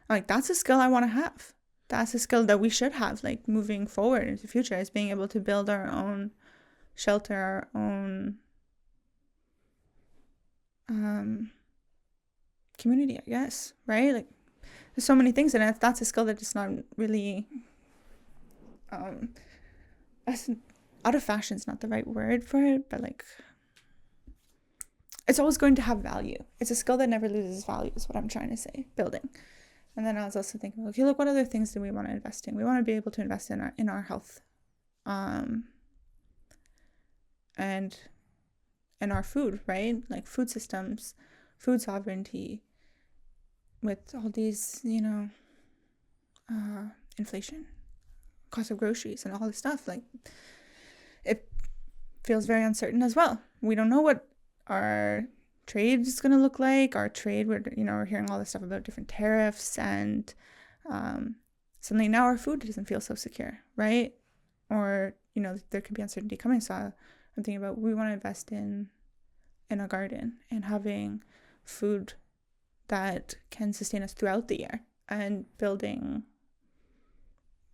like, that's a skill I want to have. That's a skill that we should have, like, moving forward into the future, is being able to build our own shelter, our own community, I guess, right? Like, there's so many things, and if that's a skill that is not really out of fashion is not the right word for it, but like, it's always going to have value. It's a skill that never loses value, is what I'm trying to say. Building. And then I was also thinking, okay, look, what other things do we want to invest in? We want to be able to invest in our health, and in our food, right? Like food systems, food sovereignty, with all these, inflation, cost of groceries and all this stuff. Like, it feels very uncertain as well. We don't know what our trade is going to look like. Our trade, we're hearing all this stuff about different tariffs, and suddenly now our food doesn't feel so secure, right? Or, there could be uncertainty coming. So I'm thinking about, we want to invest in a garden and having food that can sustain us throughout the year, and building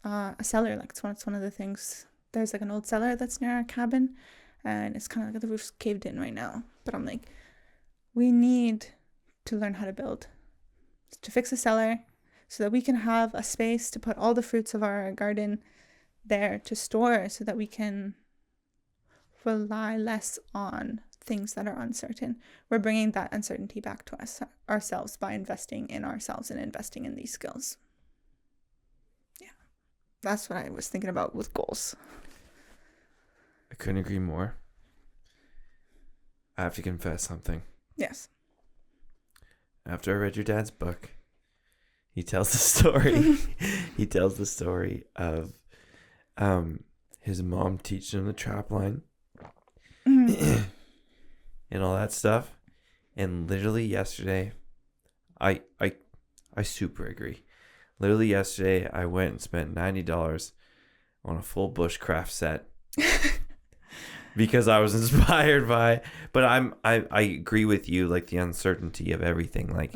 a cellar. Like, it's one of the things. There's like an old cellar that's near our cabin, and it's kind of like the roof's caved in right now. But I'm like, we need to learn how to fix a cellar so that we can have a space to put all the fruits of our garden there to store, so that we can rely less on things that are uncertain. We're bringing that uncertainty back to ourselves by investing in ourselves and investing in these skills. Yeah, that's what I was thinking about with goals. I couldn't agree more. I have to confess something. Yes. After I read your dad's book, he tells the story. He tells the story of his mom teaching him the trap line. Mm-hmm. And all that stuff. And literally yesterday, I super agree. Literally yesterday, I went and spent $90 on a full bushcraft set. Because I was inspired by, but I agree with you, like, the uncertainty of everything. Like,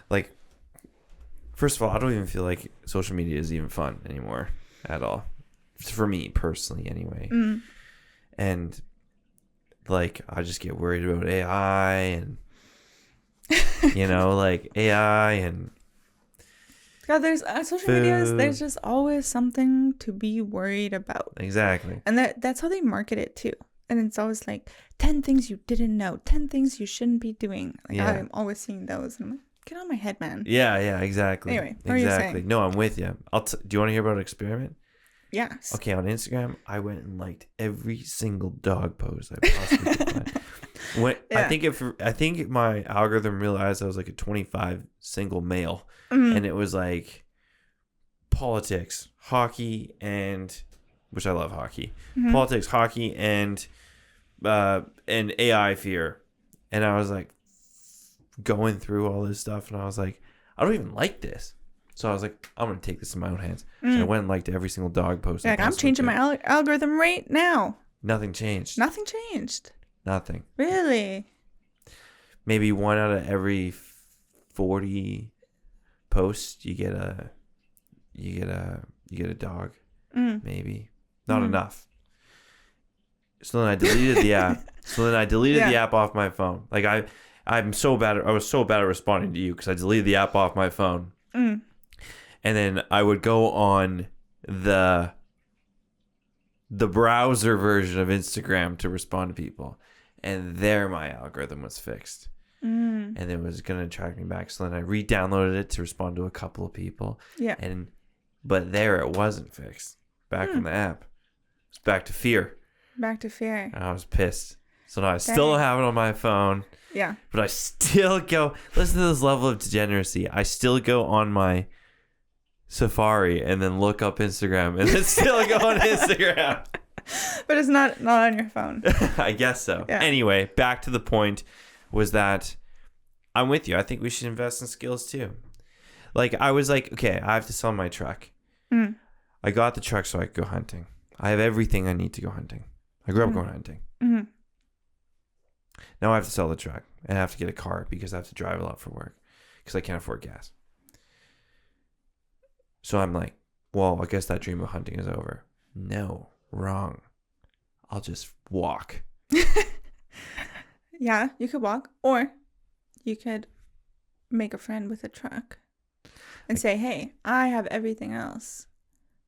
like, first of all, I don't even feel like social media is even fun anymore at all. For me personally, anyway. And like, I just get worried about AI and, like AI and. God, there's social media. There's just always something to be worried about. Exactly. And that's how they market it too. And it's always like 10 things you didn't know, 10 things you shouldn't be doing. Like, yeah. I'm always seeing those, and I'm like, get on my head, man. Yeah, exactly. Anyway, what are you saying? No, I'm with you. Do you want to hear about an experiment? Yes. Okay, on Instagram, I went and liked every single dog post I possibly could find. I think my algorithm realized I was like a 25 single male, and it was like politics, hockey, and which I love hockey, politics, hockey, and AI fear, and I was like going through all this stuff, and I was like, I don't even like this. So I was like, I'm going to take this in my own hands. So I went and liked every single dog post. Like, I'm changing my algorithm right now. Nothing changed. Nothing changed. Nothing. Really? Maybe one out of every 40 posts you get a dog. Maybe. Not enough. So then I deleted the app. The app off my phone. Like, I was so bad at responding to you because I deleted the app off my phone. And then I would go on the browser version of Instagram to respond to people. And there my algorithm was fixed. And it was going to track me back. So then I re-downloaded it to respond to a couple of people. Yeah. But there it wasn't fixed. Back on the app. It's back to fear. Back to fear. And I was pissed. So now I still have it on my phone. Yeah. But I still go, listen to this level of degeneracy. I still go on my Safari and then look up Instagram and then still go on Instagram. But it's not on your phone. I guess so. Yeah. Anyway, back to the point was that I'm with you. I think we should invest in skills too. Like, I was like, okay, I have to sell my truck. Mm. I got the truck so I could go hunting. I have everything I need to go hunting. I grew up going hunting. Mm-hmm. Now I have to sell the truck and I have to get a car because I have to drive a lot for work because I can't afford gas. So I'm like, well, I guess that dream of hunting is over. No, wrong. I'll just walk. Yeah, you could walk, or you could make a friend with a truck and say, hey, I have everything else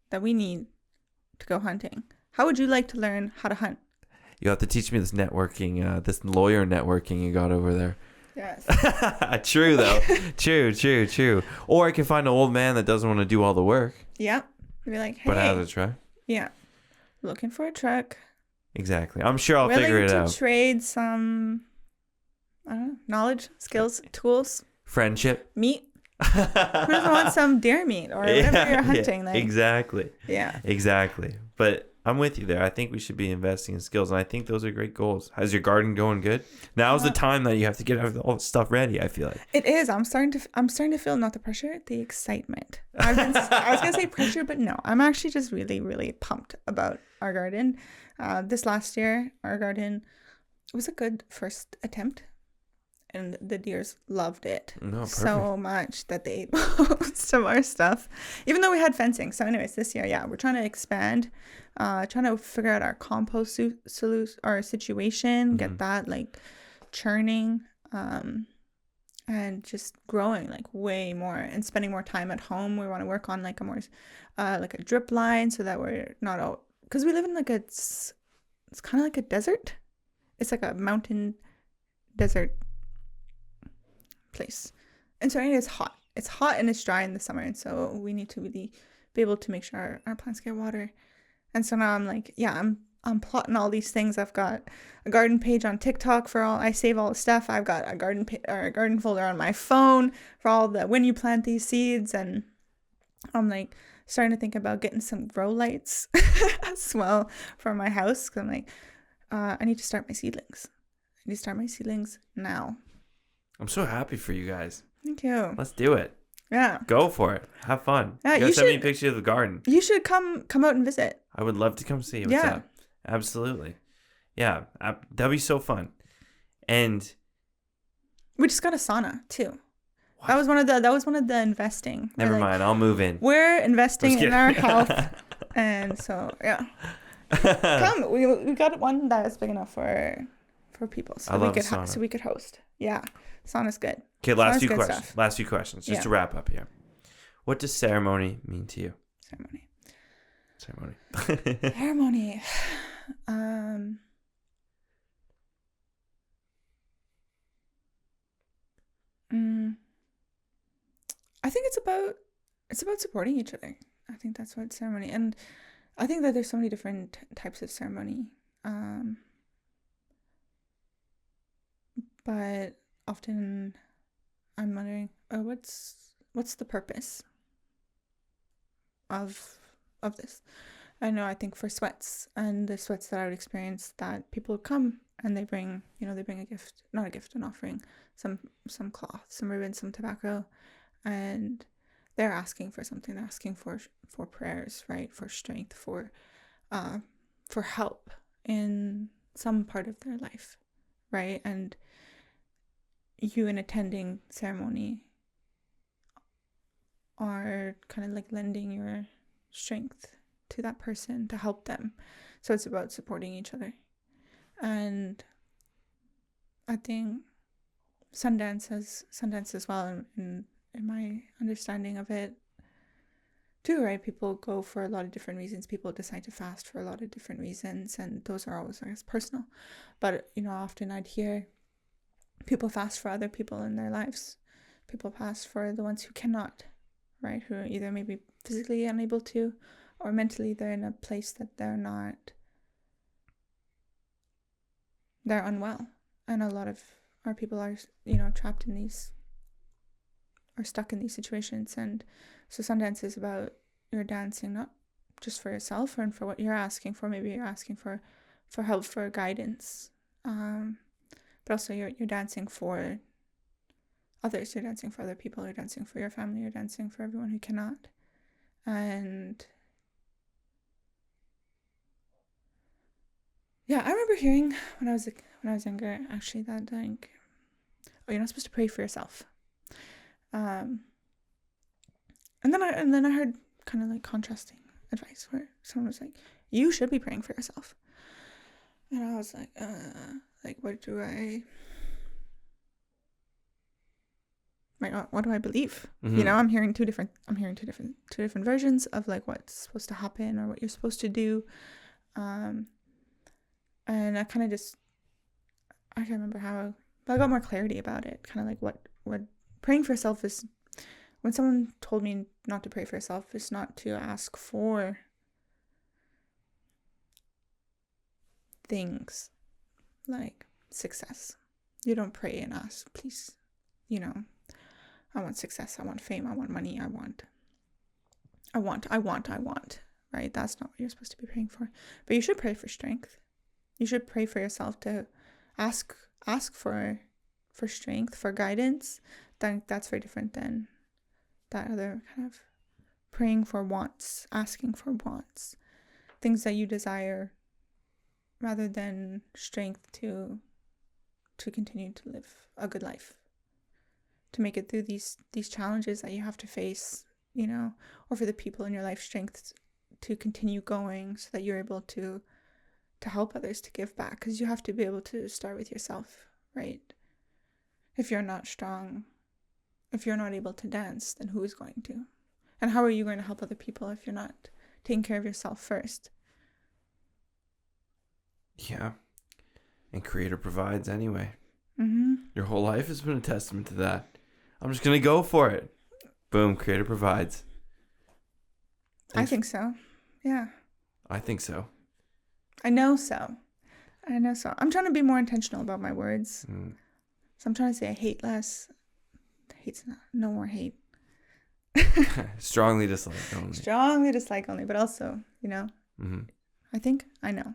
that we need to go hunting. How would you like to learn how to hunt? You have to teach me this networking, this lawyer networking you got over there. Yes. True, though. True. Or I can find an old man that doesn't want to do all the work. Yep. Be like, hey. But I have a truck. Yeah. Looking for a truck. Exactly. I'm sure I'll figure it out. Willing to trade some, I don't know, knowledge, skills, tools. Friendship. Meat. Who doesn't want some deer meat or whatever you're hunting? Yeah, like, exactly. Yeah. Exactly. But I'm with you there. I think we should be investing in skills, and I think those are great goals. How's your garden going? Good. Now's the time that you have to get all the stuff ready. I feel like it is. I'm starting to feel not the pressure, the excitement. I was gonna say pressure, but no. I'm actually just really, really pumped about our garden. This last year, our garden was a good first attempt, and the deers loved it so much that they ate most of our stuff, even though we had fencing. So, anyways, this year, yeah, we're trying to expand. Trying to figure out our compost situation, get that like churning, and just growing like way more and spending more time at home. We want to work on like a more like a drip line so that we're not all, because we live in like it's kind of like a desert. It's like a mountain desert place, and so it is hot. It's hot and it's dry in the summer, and so we need to really be able to make sure our plants get water. And so now I'm like, yeah, I'm plotting all these things. I've got a garden page on TikTok for all. I save all the stuff. I've got a garden folder on my phone for all the when you plant these seeds. And I'm like starting to think about getting some grow lights as well for my house. Cause I'm like, I need to start my seedlings. I need to start my seedlings now. I'm so happy for you guys. Thank you. Let's do it. Yeah. Go for it. Have fun. Yeah, you send me a picture of the garden. You should come out and visit. I would love to come see what's up. Absolutely. Yeah. That'd be so fun. And we just got a sauna too. What? That was one of the investing. Never mind. I'll move in. We're investing in our health. And so, yeah. Come. We got one that is big enough for people. So we could host. Yeah. Sauna's good. Okay, last few questions. Just to wrap up here. What does ceremony mean to you? Ceremony. I think it's about supporting each other. I think that's what ceremony, and I think that there's so many different types of ceremony. But often I'm wondering, what's the purpose of this? I know, I think for sweats and the sweats that I would experience, that people come and they bring a gift, not a gift, an offering, some cloth, some ribbon, some tobacco, and they're asking for something. They're asking for prayers, right? For strength, for help in some part of their life, right? And you, in attending ceremony, are kind of like lending your strength to that person to help them. So it's about supporting each other. And I think Sundance as well, in my understanding of it too, right? People go for a lot of different reasons. People decide to fast for a lot of different reasons, and those are always, I guess, personal. But often I'd hear people fast for other people in their lives. People fast for the ones who cannot, right? Who are either maybe physically unable to, or mentally they're in a place that they're unwell. And a lot of our people are, trapped in these, or stuck in these situations. And so Sundance is about you're dancing not just for yourself and for what you're asking for. Maybe you're asking for help, for guidance. But also you're dancing for others. You're dancing for other people. You're dancing for your family. You're dancing for everyone who cannot. And yeah, I remember hearing when I was younger, actually, that like, oh, you're not supposed to pray for yourself. And then I heard kind of like contrasting advice where someone was like, you should be praying for yourself. And I was like, what do I believe? Mm-hmm. I'm hearing two different versions of like what's supposed to happen or what you're supposed to do. And I kind of I can't remember how, but I got more clarity about it. Kind of like what praying for yourself is. When someone told me not to pray for yourself, it's not to ask for things like success. You don't pray and ask, please, I want success, I want fame, I want money, I want, right? That's not what you're supposed to be praying for. But you should pray for strength. You should pray for yourself, to ask for strength, for guidance. Then that's very different than that other kind of praying for wants, asking for wants, things that you desire, rather than strength to continue to live a good life, to make it through these challenges that you have to face, or for the people in your life, strength to continue going so that you're able to help others, to give back, because you have to be able to start with yourself, right? If you're not strong, if you're not able to dance, then who is going to? And how are you going to help other people if you're not taking care of yourself first? Yeah. And Creator provides anyway. Mm-hmm. Your whole life has been a testament to that. I'm just going to go for it. Boom. Creator provides. I think so. Yeah. I think so. I know so. I'm trying to be more intentional about my words. So I'm trying to say I hate less. Hate's no more hate. Strongly dislike only. Strongly dislike only, but also, Mm-hmm. I think I know.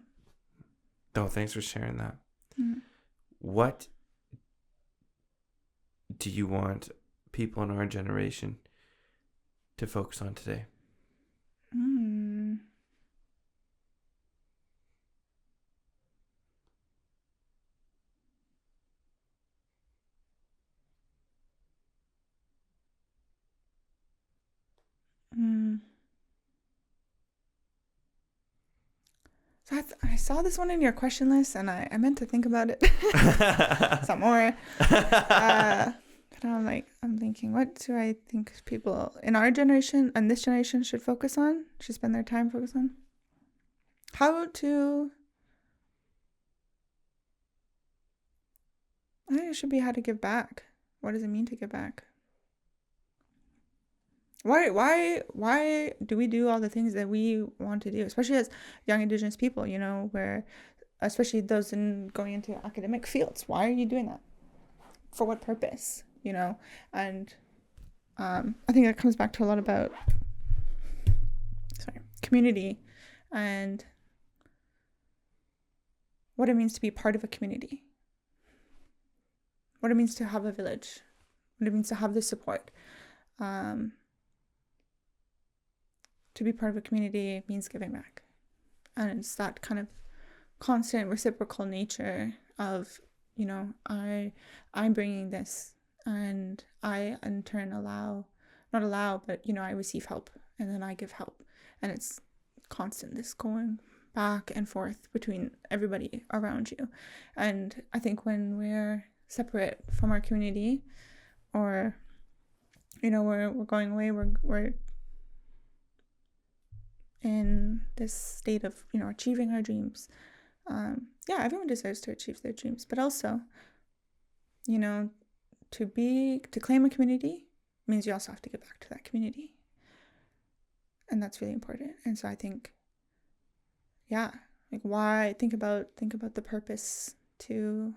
Oh, thanks for sharing that. Mm-hmm. What do you want people in our generation to focus on today? So I saw this one in your question list, and I meant to think about it some more. But I'm thinking, what do I think people in our generation and this generation should focus on? Should spend their time focus on? I think it should be how to give back. What does it mean to give back? Why do we do all the things that we want to do, especially as young Indigenous people, where especially those going into academic fields? Why are you doing that? For what purpose? And I think that comes back to a lot about community and what it means to be part of a community, what it means to have a village, what it means to have the support. To be part of a community means giving back. And it's that kind of constant reciprocal nature of, I'm bringing this, and I in turn I receive help, and then I give help. And it's constant, this going back and forth between everybody around you. And I think when we're separate from our community, or, we're going away, we're in this state of, achieving our dreams. Everyone deserves to achieve their dreams, but also, to claim a community means you also have to give back to that community. And that's really important. And so I think, why think about the purpose to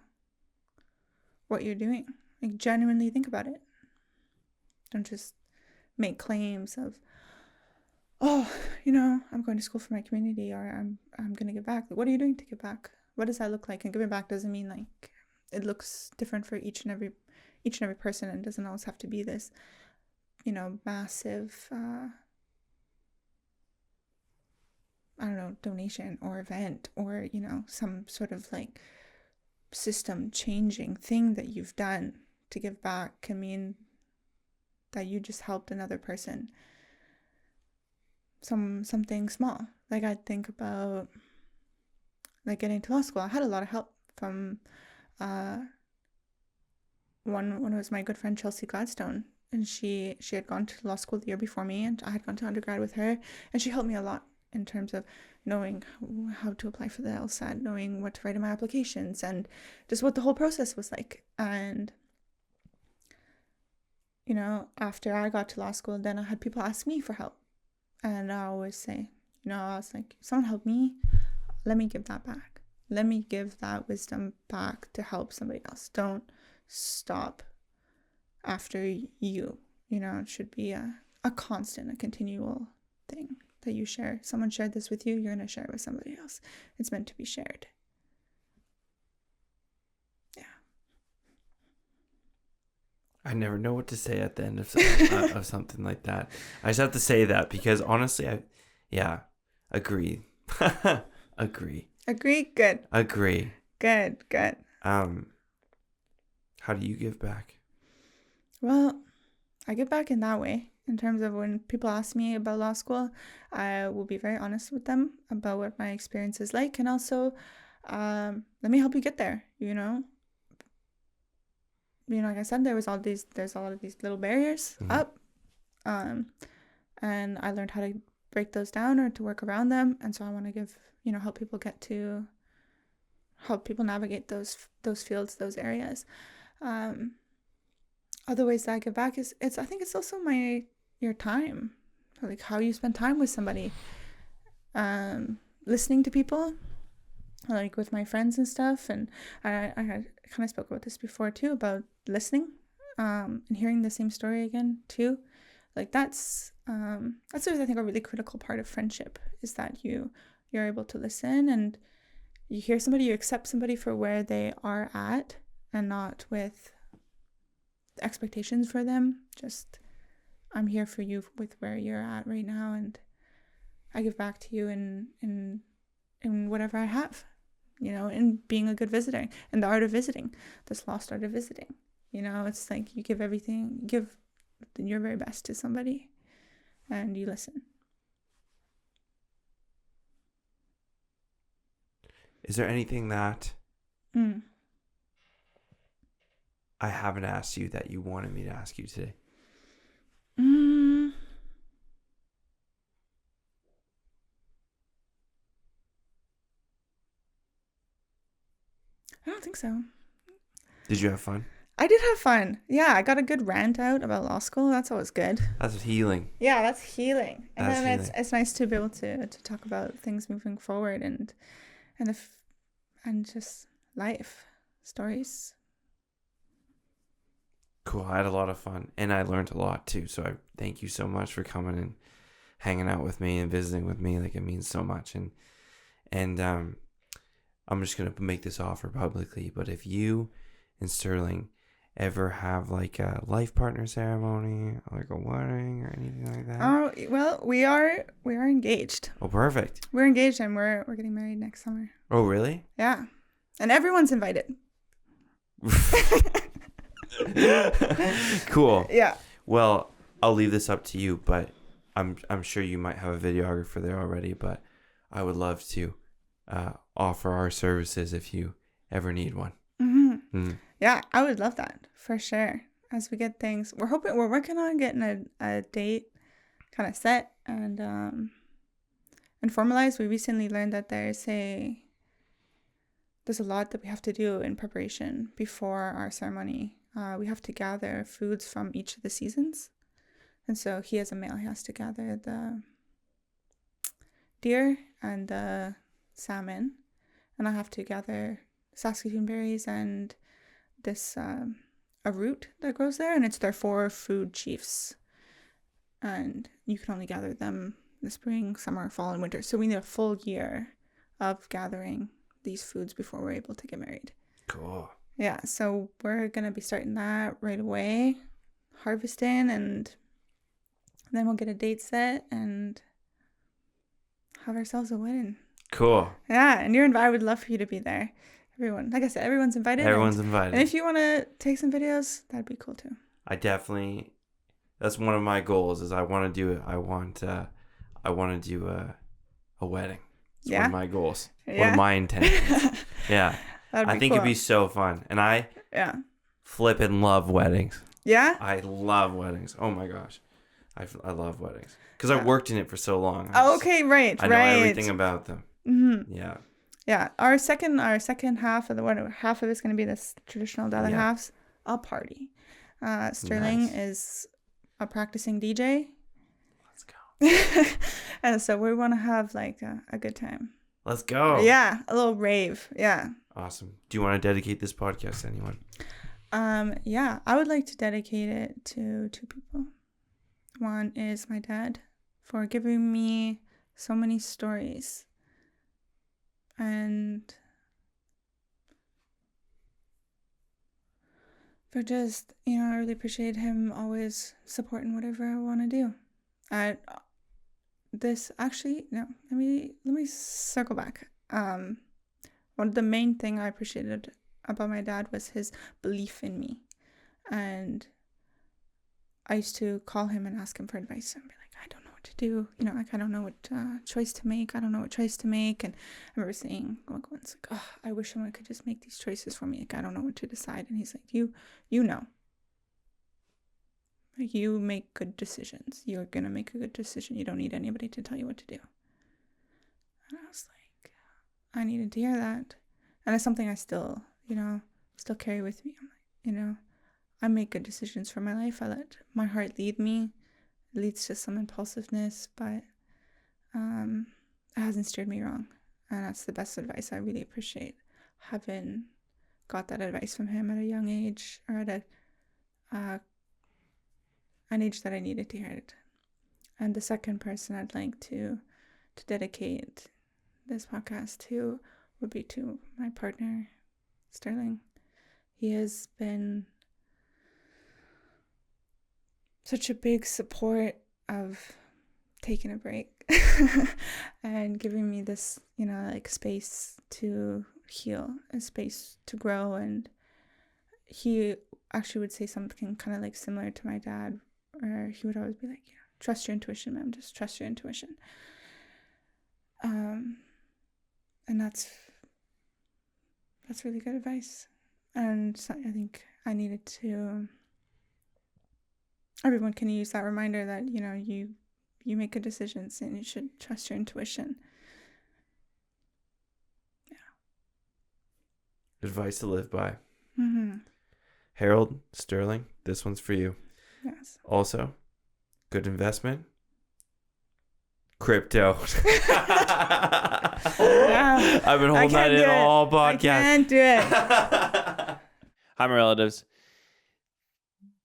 what you're doing. Genuinely think about it. Don't just make claims of, oh, I'm going to school for my community, or I'm going to give back. What are you doing to give back? What does that look like? And giving back doesn't mean like it looks different for each and every person, and doesn't always have to be this, massive, I don't know, donation or event, or, some sort of like system changing thing that you've done to give back. Can mean that you just helped another person. Something small. Like I think about like getting to law school. I had a lot of help from one was my good friend Chelsea Gladstone, and she had gone to law school the year before me, and I had gone to undergrad with her, and she helped me a lot in terms of knowing how to apply for the LSAT, knowing what to write in my applications, and just what the whole process was like. And after I got to law school, then I had people ask me for help, and I always say, I was like, if someone helped me, let me give that back. Let me give that wisdom back to help somebody else. Don't stop after you. It should be a constant, a continual thing that you share. Someone shared this with you, you're going to share it with somebody else. It's meant to be shared. Yeah. I never know what to say at the end of something like that. I just have to say that because honestly, agree. Agree. Good. Agree. Good. How do you give back? Well, I give back in that way. In terms of when people ask me about law school, I will be very honest with them about what my experience is like, and also let me help you get there. Like I said, there's a lot of these little barriers up, and I learned how to break those down or to work around them. And so I want to give, help people navigate those fields, those areas. Other ways that I give back is I think it's also your time, like how you spend time with somebody, listening to people, like with my friends and stuff. And I had kind of spoke about this before too, about listening, and hearing the same story again too. Like that's always, I think, a really critical part of friendship, is that you're able to listen, and you hear somebody, you accept somebody for where they are at, and not with expectations for them. Just, I'm here for you with where you're at right now, and I give back to you in whatever I have, in being a good visitor, and the art of visiting, this lost art of visiting. It's like you give your very best to somebody, and you listen. Is there anything that I haven't asked you that you wanted me to ask you today? I don't think so. Did you have fun? I did have fun. Yeah, I got a good rant out about law school. That's always good. That's healing. Yeah, that's healing. And that's then healing. It's nice to be able to talk about things moving forward, and just life stories. Cool. I had a lot of fun, and I learned a lot too. So I thank you so much for coming and hanging out with me and visiting with me. Like, it means so much. And I'm just gonna make this offer publicly. But if you and Sterling ever have like a life partner ceremony, like a wedding or anything like that? Oh, well, we are engaged. Oh, perfect. We're engaged, and we're getting married next summer. Oh, really? Yeah, and everyone's invited. Cool. Yeah. Well, I'll leave this up to you, but I'm sure you might have a videographer there already. But I would love to offer our services if you ever need one. Yeah, I would love that for sure. As we get things, we're working on getting a date kind of set and formalized. We recently learned that there's a lot that we have to do in preparation before our ceremony. We have to gather foods from each of the seasons, and so he, as a male, he has to gather the deer and the salmon, and I have to gather Saskatoon berries and this a root that grows there, and it's their 4 food chiefs, and you can only gather them the spring, summer, fall, and winter. So we need a full year of gathering these foods before we're able to get married. Cool. Yeah, so we're going to be starting that right away, harvesting, and then we'll get a date set and have ourselves a wedding. Cool. Yeah, and you're invited. I would love for you to be there. Everyone, like I said, everyone's invited. Everyone's invited. And if you want to take some videos, that'd be cool too. That's one of my goals is I want to do it. I want to do a wedding. It's one of my goals. Yeah. One of my intentions. Yeah. I think it'd be so fun. And I flip and love weddings. Yeah? I love weddings. Oh my gosh. I love weddings. Because I worked in it for so long. Okay, right. I know everything about them. Mm-hmm. Yeah. Yeah. Our second half of the wedding, half of it's going to be this traditional. The other half's a party. Sterling is a practicing DJ. Let's go. And so we want to have like a good time. Let's go. Yeah, a little rave. Yeah. Awesome. Do you want to dedicate this podcast to anyone? Yeah, I would like to dedicate it to two people. One is my dad for giving me so many stories. And for just, I really appreciate him always supporting whatever I want to do. Let me circle back. One of the main thing I appreciated about my dad was his belief in me. And I used to call him and ask him for advice and be like, I don't know what to do. I don't know what choice to make. I don't know what choice to make. And I remember saying, once, I wish someone could just make these choices for me. Like, I don't know what to decide. And he's like, you know. Like, you make good decisions. You're going to make a good decision. You don't need anybody to tell you what to do. And I was like, I needed to hear that. And it's something I still carry with me. I'm like, I make good decisions for my life. I let my heart lead me. It leads to some impulsiveness, but it hasn't steered me wrong. And that's the best advice. I really appreciate having got that advice from him at a young age, or at an age that I needed to hear it. And the second person I'd like to dedicate this podcast to would be to my partner, Sterling. He has been such a big support of taking a break and giving me this, space to heal, a space to grow. And he actually would say something kind of like similar to my dad, where he would always be like, trust your intuition, ma'am, just trust your intuition. And that's really good advice. And so I think I needed to, everyone can use that reminder that, you make good decisions and you should trust your intuition. Yeah. Advice to live by. Mm-hmm. Harold, Sterling, this one's for you. Yes. Also, good investment. Crypto. I've been holding that in all podcast. I can't do it. Hi, my relatives.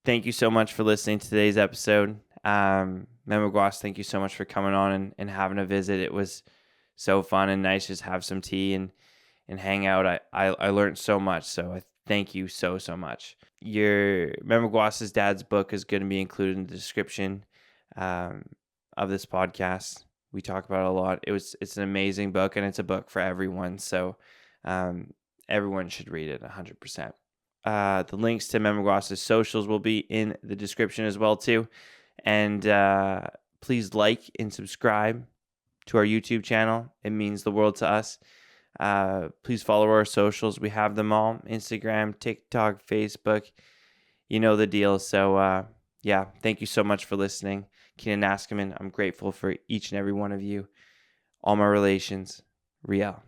Thank you so much for listening to today's episode. Memegwaans, thank you so much for coming on and having a visit. It was so fun and nice just have some tea and hang out. I learned so much, so I thank you so much. Your Memegwaans' dad's book is going to be included in the description of this podcast. We talk about it a lot. It's an amazing book, and it's a book for everyone, so everyone should read it 100%. The links to Memegwaans' socials will be in the description as well too. And please like and subscribe to our YouTube channel. It means the world to us. Please follow our socials. We have them all: Instagram, TikTok, Facebook. You know the deal. So thank you so much for listening. Keenan Askaman, I'm grateful for each and every one of you. All my relations, Riel.